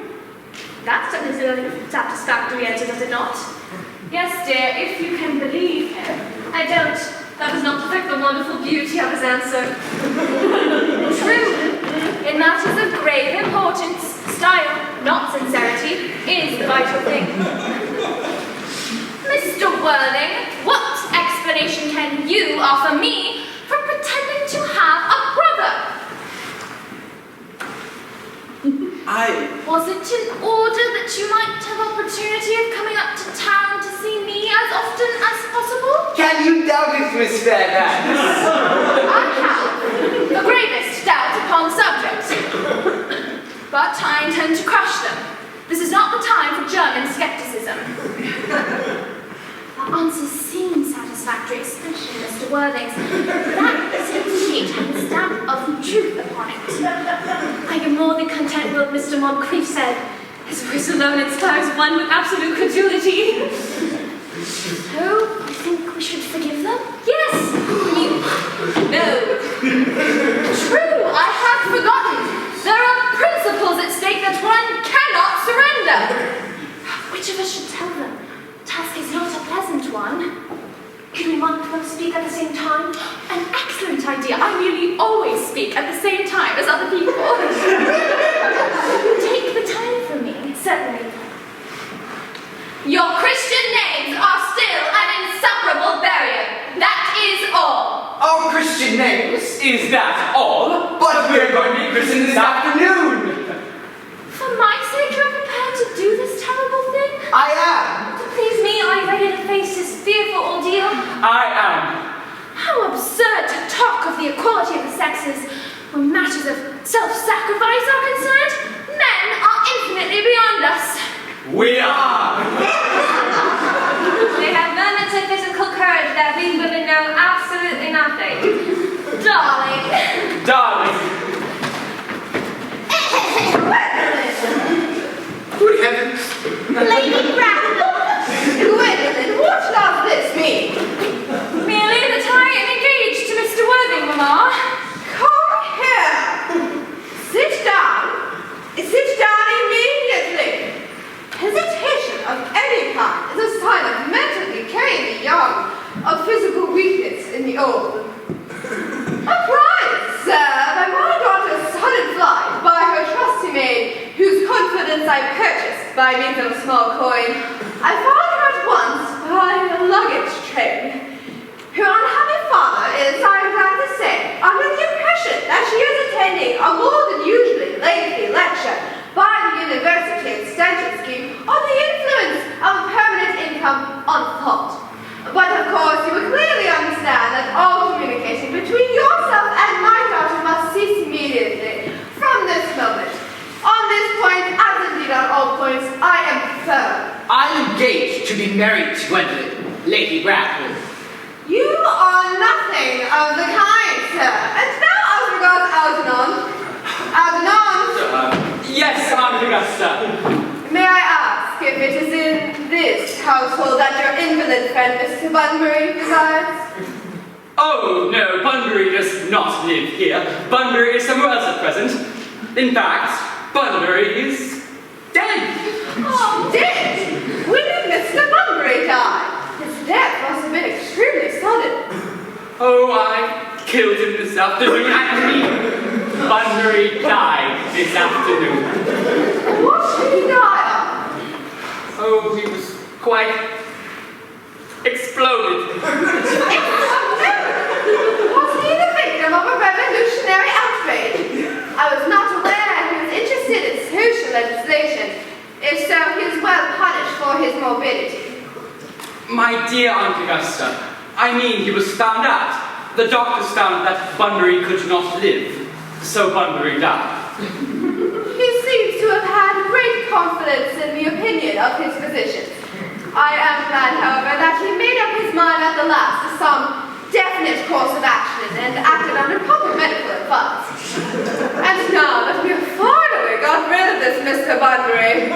That's a satisfactory answer, does it not? Yes, dear, if you can believe him. I don't. That does not affect the wonderful beauty of his answer. True. In matters of grave importance, style, not sincerity, is the vital thing. Mr. Worthing, what explanation can you offer me for pretending to have a brother? Was it in order that you might have opportunity of coming up to town to see me as often as possible? Can you doubt it, Miss Fairbanks? I have the gravest doubt upon subjects. But I intend to crush them. This is not the time for German skepticism. The answers seem satisfactory, especially Mr. Worthing's. That seems to me to have a stamp of truth upon it. I am more than content with what Mr. Moncrief said. His voice alone inspires one with absolute credulity. So, I think we should forgive them? Yes! No. True, I have forgotten. There are principles at stake that one cannot surrender. Which of us should tell them? Task is not a pleasant one. Can we both speak at the same time? An excellent idea. I nearly always speak at the same time as other people. Take the time for me, certainly. Your Christian names are still an inseparable barrier. That is all. Our Christian names? Is that all? But we're going to be christened this afternoon. For my sake, you're prepared to do this terrible thing? I am. To please me, are you ready to face this fearful ordeal? I am. How absurd to talk of the equality of the sexes when matters of self-sacrifice are concerned. Men are infinitely beyond us. We are! They have moments of physical courage that we women know absolutely nothing. Darling. Darling! Good heavens! Lady Bracknell. Gwendolyn, what does this mean? Merely that I am engaged to Mr. Worthing, Mamma. Come here. Sit down. Sit down immediately. Hesitation of any kind is a sign of mental decay in the young, of physical weakness in the old. Apprised, sir, by my daughter's sudden flight by her trusty maid, whose confidence I purchased by means of a small coin, I found her at once by a luggage train. Her unhappy father is, I am glad to say, under the impression that she is attending a more than usually lengthy lecture by the University Extension Scheme on the influence of permanent income on thought. But of course, you will clearly understand that all communication between yourself and my daughter must cease immediately from this moment. On this point, as indeed on all points, I am firm. I'm engaged to be married to Gwendolyn, Lady Bracknell. You are nothing of the kind, sir. And now as regards Algernon. Algernon! Yes, Aunt Augusta. May I ask if it is in this household that your invalid friend, Mr. Bunbury, resides? Oh, no, Bunbury does not live here. Bunbury is somewhere else at present. In fact, Bunbury is dead. Oh, dead? When did Mr. Bunbury die? His death must have been extremely sudden. Oh, I killed him this afternoon. I mean, Bunbury died this afternoon. What did he die of? Oh, he was quite exploded. Was he the victim of a revolutionary outrage? I was not aware he was interested in social legislation. If so, he is well punished for his morbidity. My dear Aunt Augusta, I mean he was found out. The doctors found that Bunbury could not live, so Bunbury died. He seems to have had great confidence in the opinion of his physicians. I am glad, however, that he made up his mind at the last to some definite course of action and acted under proper medical advice. And now that we have finally got rid of this Mr. Bunbury,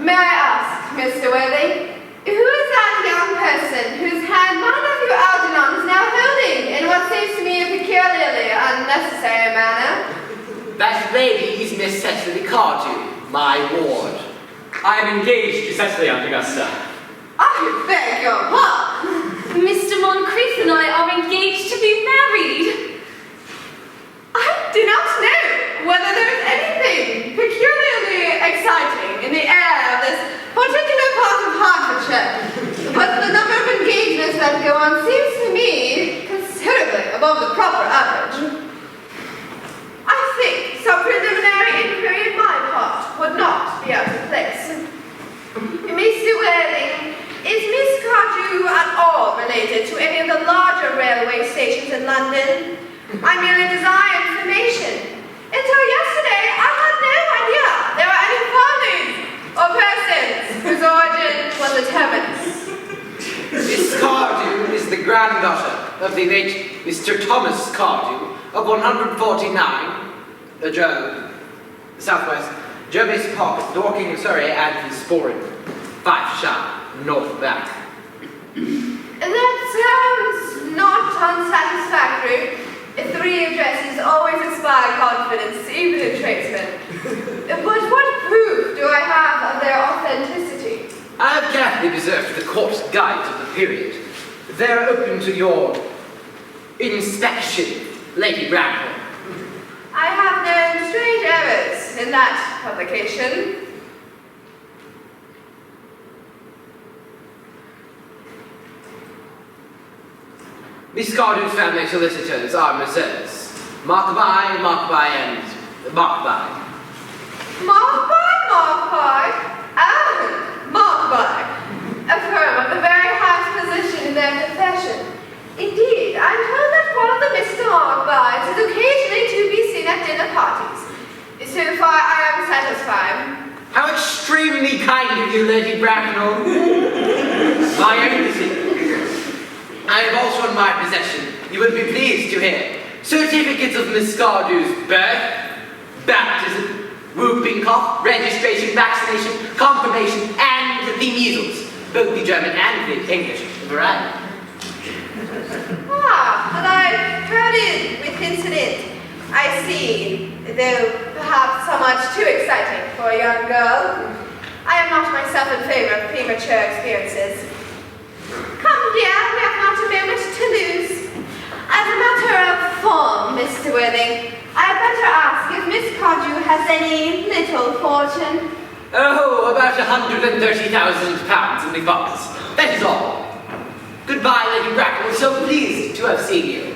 may I ask, Mr. Worthing, who is that young person whose hand my nephew Algernon is now holding in what seems to me a peculiarly unnecessary manner? That lady is Miss Cecily Cardew, my ward. I am engaged to Cecily, Aunt Augusta. I beg your pardon. Mr. Moncrief and I are engaged to be married. I do not know whether there is anything peculiarly exciting in the air of this particular part of Hertfordshire, but the number of engagements that go on seems to me considerably above the proper average. I think some preliminary inquiry on my part would not be out of place. Mr. Worthing, is Miss Cardew at all related to any of the larger railway stations in London? I merely desire information. Until yesterday, I had no idea there were any families or persons whose origin was a terminus. Miss Cardew is the granddaughter of the late Mr. Thomas Cardew of 149, Southwest, Jervis Park, Dorking, Surrey, and Sporran, Fifeshire, North Back. That sounds not unsatisfactory. 3 addresses always inspire confidence, even in tradesmen. But what proof do I have of their authenticity? I have carefully preserved the court's guides of the period. They're open to your inspection, Lady Bracknell. I have known strange errors in that publication. Miss Cardew's family solicitors are Messrs. Markby, and Markby. Markby, and Markby. A firm of the very highest position in their profession. Indeed, I'm told that one of the Mr. Markbys is occasionally to be seen at dinner parties. So far, I am satisfied. How extremely extremely kind of you, Lady Bracknell. My own decision. I have also in my possession, you will be pleased to hear, certificates of Miss Cardew's birth, baptism, whooping cough, registration, vaccination, confirmation, and the measles, both the German and the English variety. But I've heard it with incident. I see, though perhaps somewhat too exciting for a young girl. I am not myself in favor of premature experiences. Come, dear, we have not a moment to lose. As a matter of form, Mr. Worthing, I had better ask if Miss Cardew has any little fortune. Oh, about £130,000 in the funds. That is all. Goodbye, Lady Bracknell. So pleased to have seen you.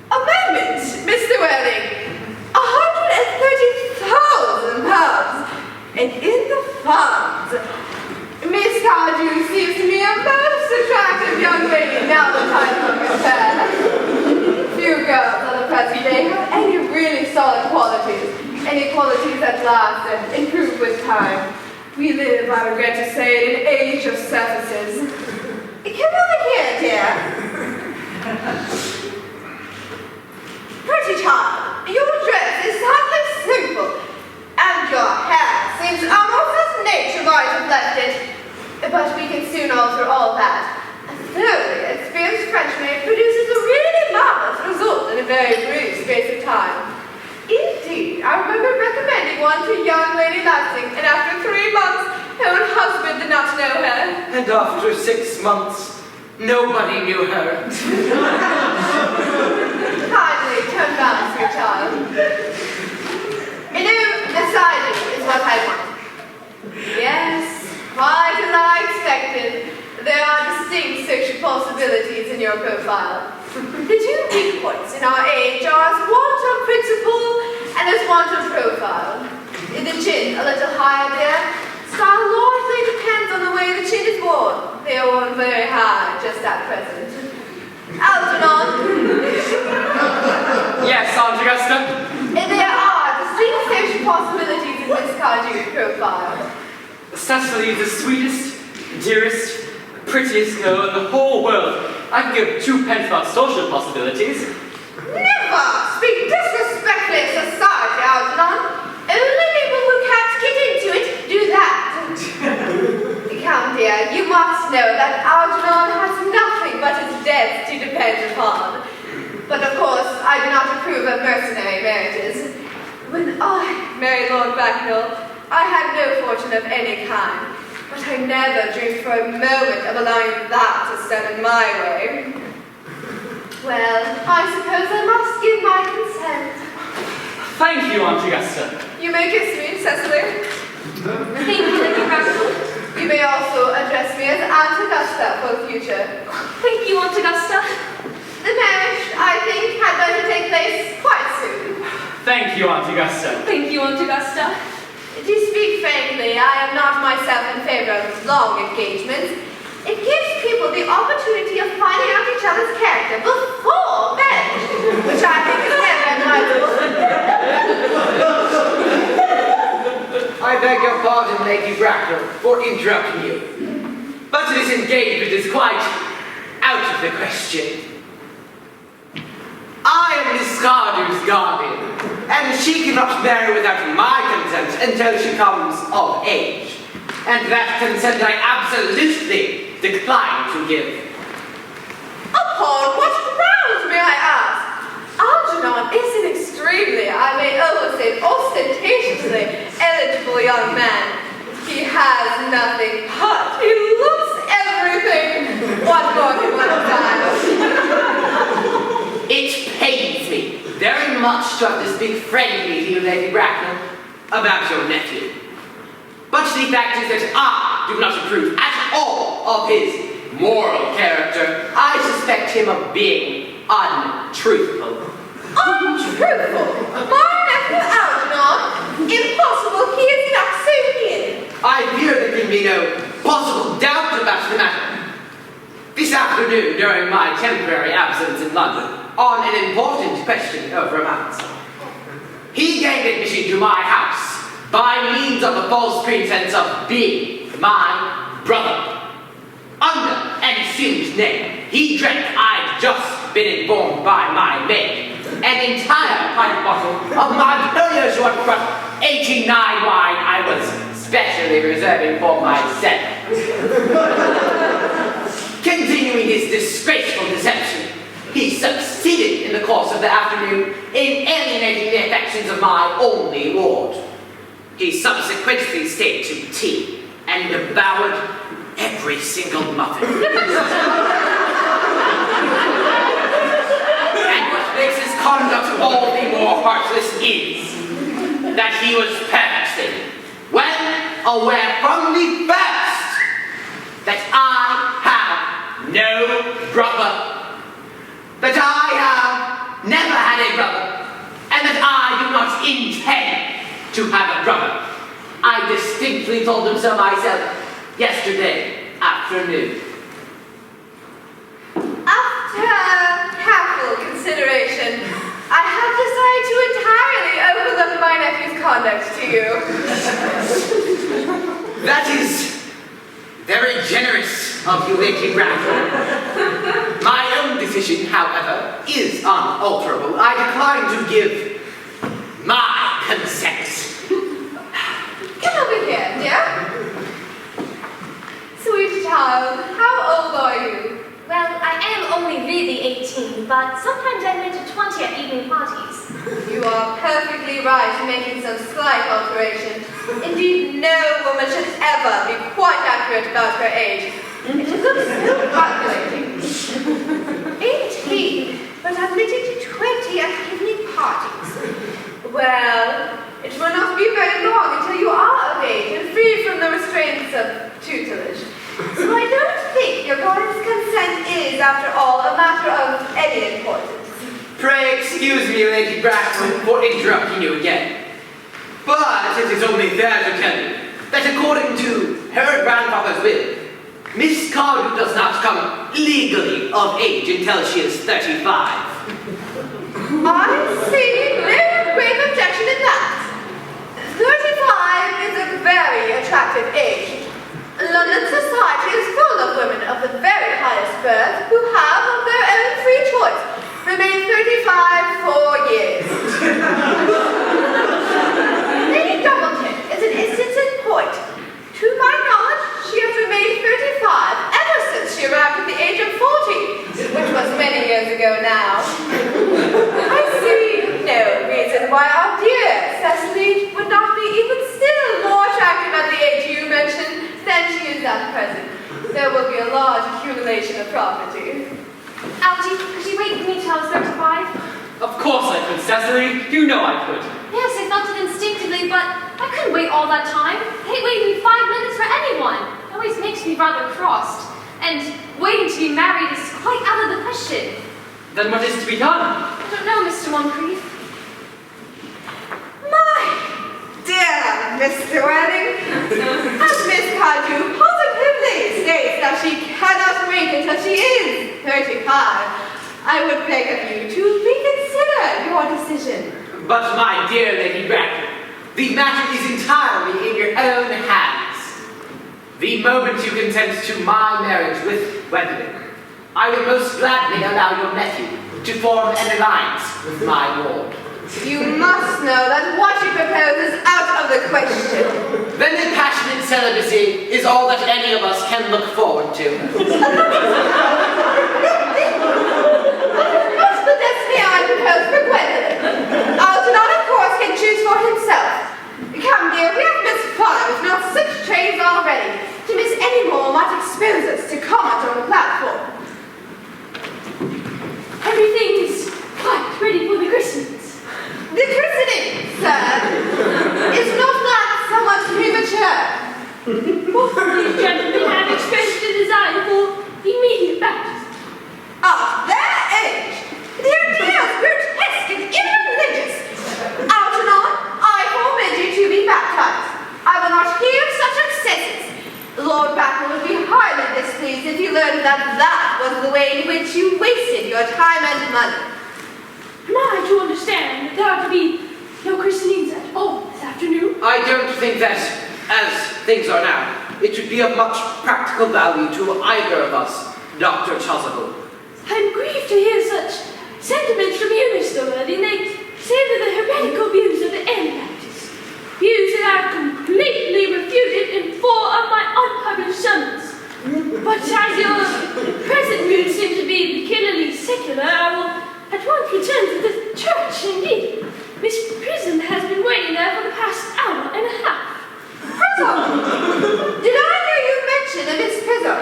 A moment, Mr. Worthing. £130,000. And in the funds. Miss Cardew seems to me a most attractive young lady now that I'm compare. Few girls on the present day have any really solid qualities. Any qualities that last and improve with time. We live, I regret to say, in an age of surfaces. Come over here, dear. Pretty child, your dress is sadly simple, and your hair seems almost as nature might have left it. But we can soon alter all that. A thoroughly experienced French maid produces a really marvelous result in a very brief space of time. Indeed, I remember recommending one to young Lady Lansing, and after 3 months, her own husband did not know her. And after 6 months, nobody knew her. Kindly turn back, sweet child. You know, deciding is what I want. Yes, quite as I expected. There are distinct social possibilities in your profile. The two weak points in our age are as want of principle and as want of profile. In the chin, a little higher there. Style largely depends on the way the chin is worn. They are worn very high just at present. Algernon. Yes, Aunt Augusta? There are distinct social possibilities in Miss Cardew's profile. Cecily is the sweetest, dearest, prettiest girl in the whole world. I can give 2 pence about social possibilities. Never speak disrespectfully of society, Algernon. Only people who can't get into it do that. Come, dear, you must know that Algernon has nothing but his debts to depend upon. But of course, I do not approve of mercenary marriages. When I married Lord Bracknell, I had no fortune of any kind. But I never dreamed for a moment of allowing that to stand in my way. Well, I suppose I must give my consent. Thank you, Aunt Augusta. You may kiss me, Cecily. Thank you, Lady Bracknell. You may also address me as Aunt Augusta for the future. Thank you, Aunt Augusta. The marriage, I think, had better take place quite soon. Thank you, Aunt Augusta. Thank you, Aunt Augusta. To speak frankly, I am not myself in favor of long engagements. It gives people the opportunity of finding out each other's character before marriage, which I think is never advisable. I beg your pardon, Lady Bracknell, for interrupting you. But this engagement is quite out of the question. I am Miss Cardew's guardian, and she cannot marry without my consent until she comes of age. And that consent I absolutely decline to give. Upon what grounds, may I ask? Algernon is an extremely, I may almost say ostentatiously, eligible young man. He has nothing but he looks everything. What more can one desire? It pains me very much to have to speak frankly to you, Lady Bracknell, about your nephew. But the fact is that I do not approve at all of his moral character. I suspect him of being untruthful. Untruthful? My nephew Algernon? Impossible, he is not so near. I fear there can be no possible doubt about the matter. This afternoon, during my temporary absence in London, on an important question of romance, he gained admission to my house by means of the false pretense of being my brother. Under an assumed name, he drank, I'd just been informed by my maid, an entire pint bottle of Montpellier short front 89 wine I was specially reserving for myself. Continuing his disgraceful deception, he succeeded in the course of the afternoon in alienating the affections of my only ward. He subsequently stayed to tea and devoured every single muffin. And what makes his conduct all the more heartless is that he was purposely well aware from the first that I have no brother. That I have never had a brother, and that I do not intend to have a brother. I distinctly told him so myself yesterday afternoon. After careful consideration, I have decided to entirely overlook my nephew's conduct to you. That is very generous of you, Lady Bradford. My own decision, however, is unalterable. I decline to give my consent. Come over here, dear. Sweet child, how old are you? Well, I am only really 18, but sometimes I make to 20 at evening parties. You are perfectly right in making some slight alteration. Indeed, no woman should ever be quite accurate about her age. It looks so calculating. 18, but admitted to 20 at evening parties. Well, it will not be very long until you are of age and free from the restraints of tutelage. So I don't think your guardian's consent is, after all, a matter of any importance. Pray excuse me, Lady Bradford, for interrupting you again. But it is only fair to tell you that according to her grandfather's will, Miss Cardew does not come legally of age until she is 35. I see no great objection in that. 35 is a very attractive age. London society is full of women of the very highest birth who have, of their own free choice, remained 35 for years. Lady Doubleton is an instance in point. To my knowledge, she has remained 35 ever since she arrived at the age of 40, which was many years ago now. I see no reason why our dear Cecily would not be even still more attractive at the age you mentioned than she is at present. There will be a large accumulation of property. Algie, could you wait for me till I was 35? Of course I could, Cecily. You know I could. Yes, I felt it instinctively, but I couldn't wait all that time. I hate waiting 5 minutes for anyone. It always makes me rather crossed. And waiting to be married is quite out of the question. Then what is to be done? I don't know, Mr. Moncrief. My dear Mr. Wedding, as Miss Cardew positively states that she cannot wait until she is 35, I would beg of you to reconsider your decision. But my dear Lady Bradford, the matter is entirely in your own hands. The moment you consent to my marriage with Gwendolyn, I will most gladly allow your nephew to form an alliance with my ward. You must know that what you propose is out of the question. Then the passionate celibacy is all that any of us can look forward to. What's the destiny I propose for Gwendolyn? Algernon, of course, can choose for himself. Come, dear, we have missed 5, if not 6 trains already. To miss any more might expose us to comment on the platform. Everything is quite ready for the christenings. The christening, sir, is not that somewhat premature. These gentlemen have expressed a desire for immediate baptism. At their age, the idea is grotesque and irreligious. Algernon, I forbid you to be baptized. I will not hear of such excesses. Lord Bracknell would be highly displeased if he learned that that was the way in which you wasted your time and money. Am I to understand that there are to be no christenings at all this afternoon? afternoon. I don't think that, as things are now, it would be of much practical value to either of us, Dr. Chasuble. I'm grieved to hear such sentiments from you, Mr. Wilde. They savor the heretical views of the Anabaptists. Views that I've completely refuted in 4 of my unpublished sermons. But as your present mood seems to be peculiarly secular, I will at once return to the church. Indeed, Miss Prism has been waiting there for the past hour and a half. Prism! Did I hear you mention a Miss Prism?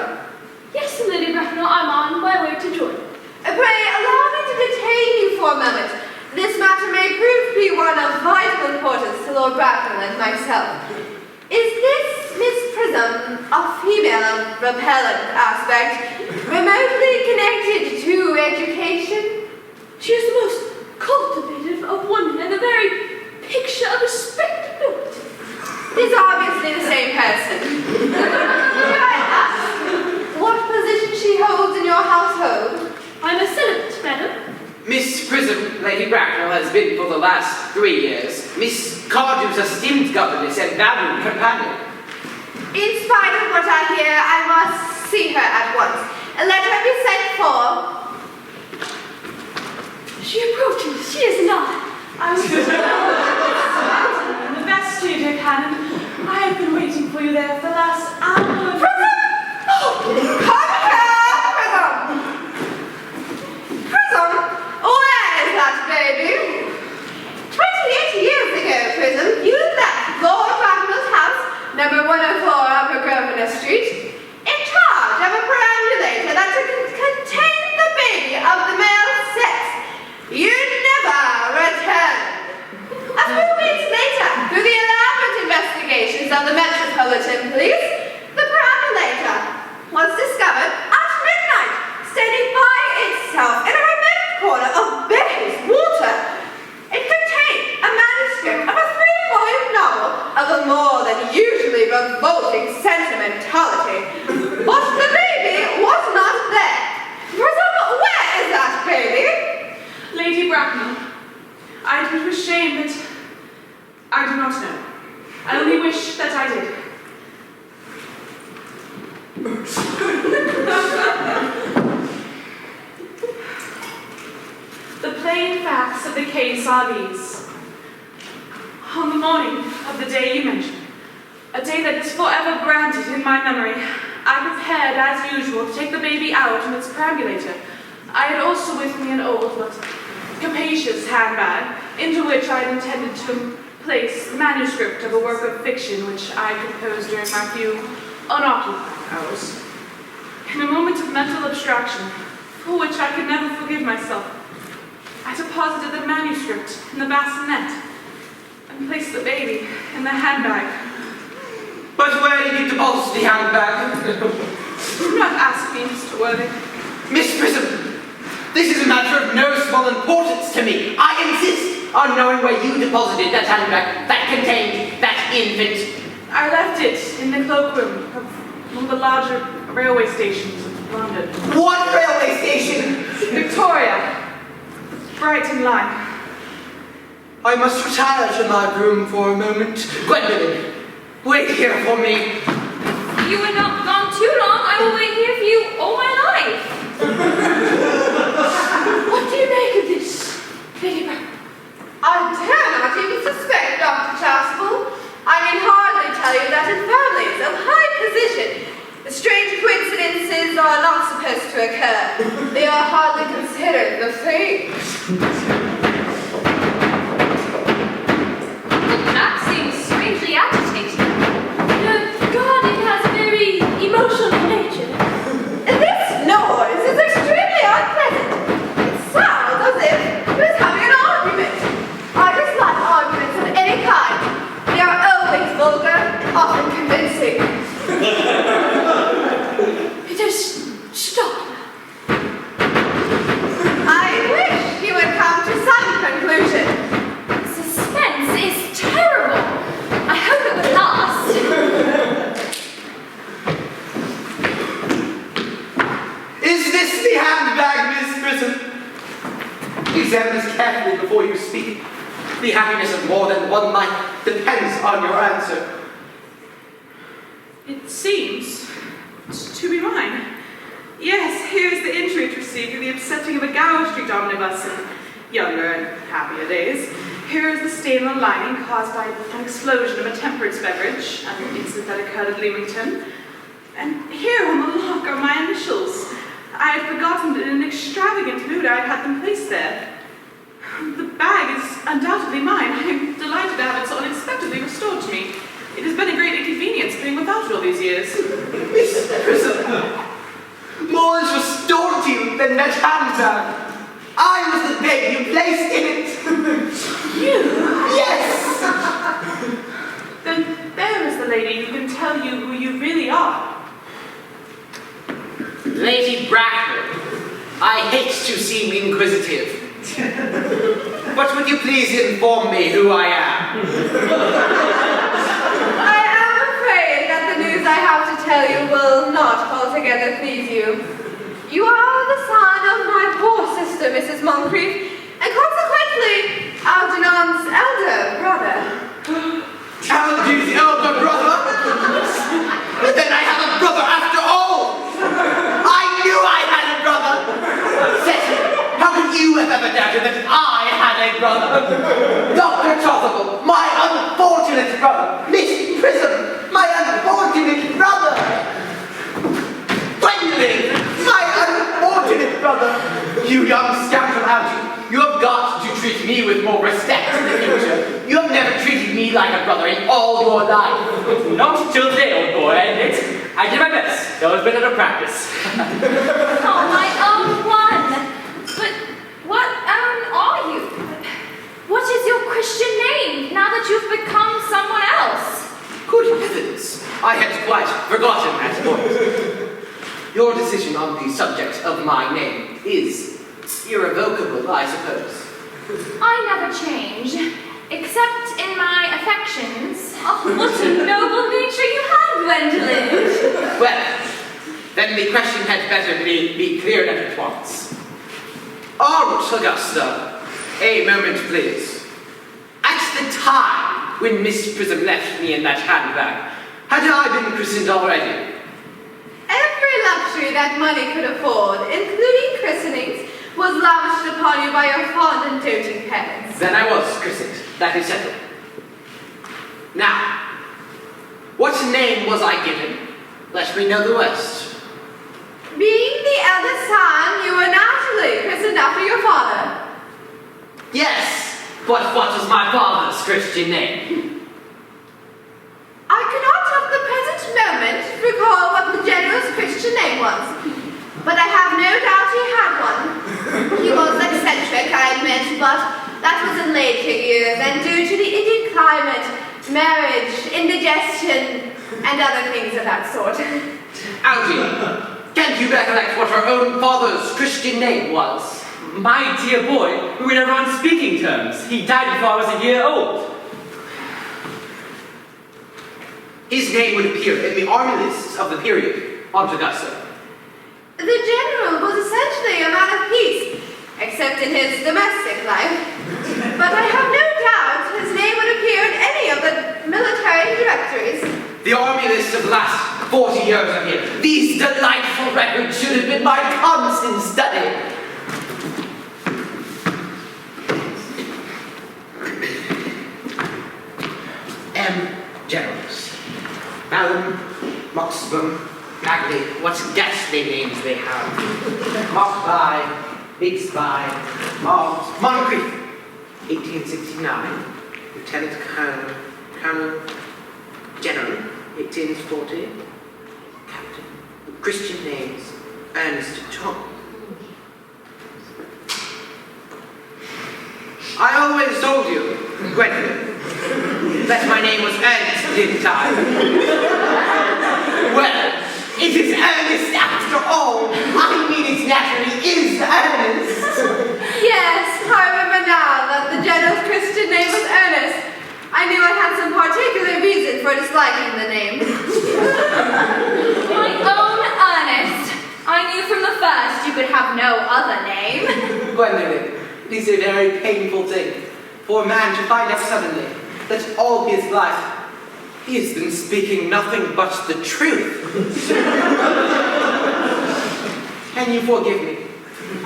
Yes, Lady Bracknell, I'm on my way to join. Pray, allow me to detain you for a moment. This matter may prove to be one of vital importance to Lord Bracknell and myself. Is this Miss Prism, a female of repellent aspect, remotely connected to education? She is the most cultivated of women and the very picture of respectability. Is obviously the same person. May I ask what position she holds in your household? I'm a celibate, madam. Miss Prism, Lady Bracknell, has been for the last 3 years Miss Cardew's esteemed governess and valued companion. In spite of what I hear, I must see her at once. Let her be sent for. She approaches. She is not. I was in the vestry, dear Canon. I have been waiting for you there for the last hour. Prism! Oh, come here, Prism! Prism, where is that baby? 28 years ago, Prism, you left Lord Bracknell's house, number 104 Upper Grosvenor Street, in charge of a perambulator that contained the baby of the male sex. You never returned. A few weeks later, through the elaborate investigations of the Metropolitan Police, the perambulator was discovered at midnight, standing by itself in a remote corner of Bayswater. It contained a manuscript of a 3-volume novel of a more than usually revolting sentimentality. But the baby was not there. Prism, where is that baby? Lady Bracknell, I would wish shame that I do not know. I only wish that I did. The plain facts of the case are these. On the morning of the day you mentioned, a day that is forever branded in my memory, I prepared as usual to take the baby out in its perambulator. I had also with me an old but capacious handbag, into which I had intended to place the manuscript of a work of fiction which I composed during my few unoccupied hours. In a moment of mental abstraction, for which I could never forgive myself, I deposited the manuscript in the bassinet and placed the baby in the handbag. But where did you deposit the handbag? Do not ask me, Mr. Worthing. Miss Prism, this is a matter of no small importance to me. I insist on knowing where you deposited that handbag that contained that infant. I left it in the cloakroom of one of the larger railway stations of London. What railway station? Victoria. Brighton Line. I must retire to my room for a moment. Gwendolyn, wait here for me. You are not gone too long. I will wait here for you all my life. What do you make of this, Lady Bracknell? I dare not even suspect, Dr. Chasuble. I need hardly tell you that in families of high position, strange coincidences are not supposed to occur. They are hardly considered the thing. That seems strangely agitated. The guardian has a very emotional nature. This noise is extremely unpleasant. It sounds as if he was having an argument. I dislike arguments of any kind. They are always vulgar, often convincing. It has stopped now. I wish he would come to some conclusion. Suspense is terrible. I hope it will last. Is this the handbag, Miss Prism? Examine this carefully before you speak. The happiness of more than one life depends on your answer. It seems to be mine. Yes, here's the injury it received in the upsetting of a Gower Street omnibus in younger and happier days. Here is the stain on the lining caused by an explosion of a temperance beverage, an incident that occurred at Leamington. And here on the lock are my initials. I had forgotten that in an extravagant mood I had them placed there. The bag is undoubtedly mine. I am delighted to have it so unexpectedly restored to me. It has been a great inconvenience being without it all these years. Miss Prism, more is restored to you than that handbag. I was the babe you placed in it. You? Yes! Then there is the lady who can tell you who you really are. Lady Bracknell, I hate to seem inquisitive, but would you please inform me who I am? I am afraid that the news I have to tell you will not altogether please you. You are the son of my poor sister, Mrs. Moncrief, and consequently, Algernon's elder brother. Algy's elder brother? Then I have a brother after all! I knew I had a brother! Cecily, how could you have ever doubted that I had a brother? Dr. Chotherwell, my unfortunate brother! Miss Prism, my unfortunate brother! Gwendolyn, my unfortunate brother! You young scoundrel Algy, you have got to treat me with more respect in the future. You have never treated me like a brother in all your life. Not till today, old boy, I admit. I did my best, though it's been out of practice. Oh, my own one! But what are you? What is your Christian name, now that you've become someone else? Good heavens, I had quite forgotten that point. Your decision on the subject of my name is irrevocable, I suppose. I never change, except in my affections. Oh, what a noble nature you have, Gwendolyn! Well, then the question had better be cleared up at once. Aunt Augusta, a moment please. At the time when Miss Prism left me in that handbag, had I been christened already? Every luxury that money could afford, including christenings, was lavished upon you by your fond and doting parents. Then I was christened. That is settled. Now, what name was I given? Let me know the worst. Being the eldest son, you were naturally christened after your father. Yes, but what was my father's Christian name? I cannot at the present moment recall what the general's Christian name was, but I have no doubt he had one. He was eccentric, I admit, but that was in later years, and due to the Indian climate, marriage, indigestion, and other things of that sort. Algy, can't you recollect what her own father's Christian name was? My dear boy, we were never on speaking terms. He died before I was a year old. His name would appear in the army lists of the period, Aunt Augusta. The general was essentially a man of peace, except in his domestic life. But I have no doubt his name would appear in any of the military directories. The army list of the last 40 years of here. These delightful records should have been my constant study. Generals. Malum, Moxbum, Bagley, what ghastly names they have. Mockby, Big Spy, Moncrief, 1869, Lieutenant Colonel, Colonel, General, 1840, Captain. Christian names, Earnest Tom. I always told you, Gwendolyn, that my name was Earnest, didn't I? Well, it is Earnest after all. I mean, it naturally is Earnest. Yes, I remember now that the general's Christian name was Earnest. I knew I had some particular reason for disliking the name. My own Ernest. I knew from the first you could have no other name. Gwendolyn, it is a very painful thing for a man to find out suddenly that all his life he has been speaking nothing but the truth. Can you forgive me?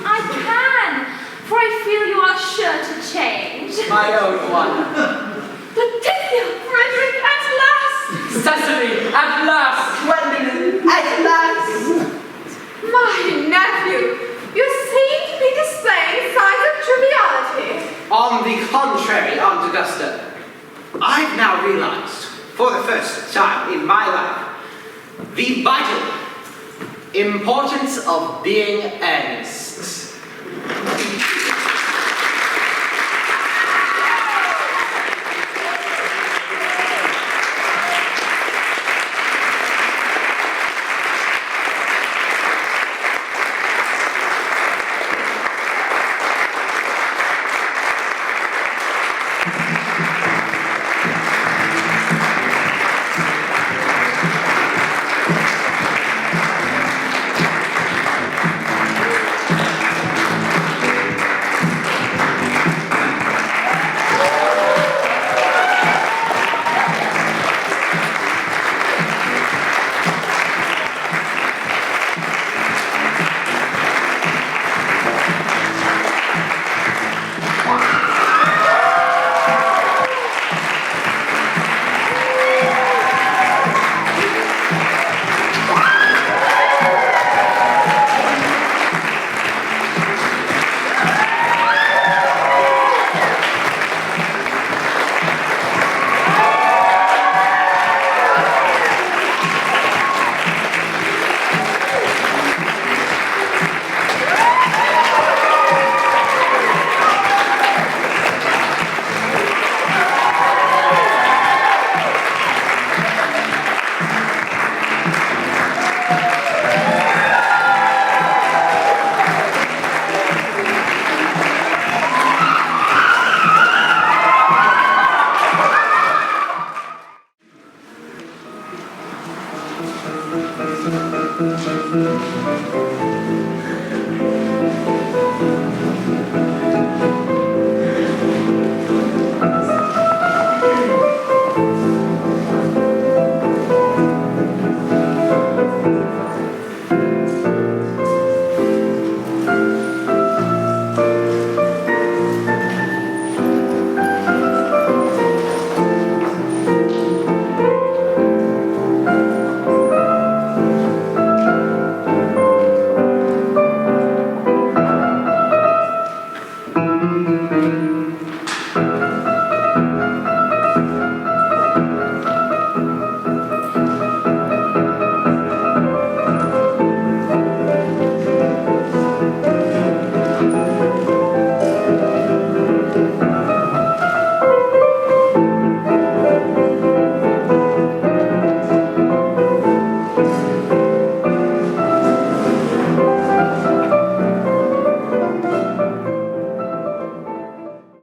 I can, for I feel you are sure to change. My own one. Laetitia, Frederick, at last! Cecily, at last! Gwendolyn, at last! My nephew, you seem to be displaying signs of triviality. On the contrary, Aunt Augusta, I've now realized, for the first time in my life, the vital importance of being earnest.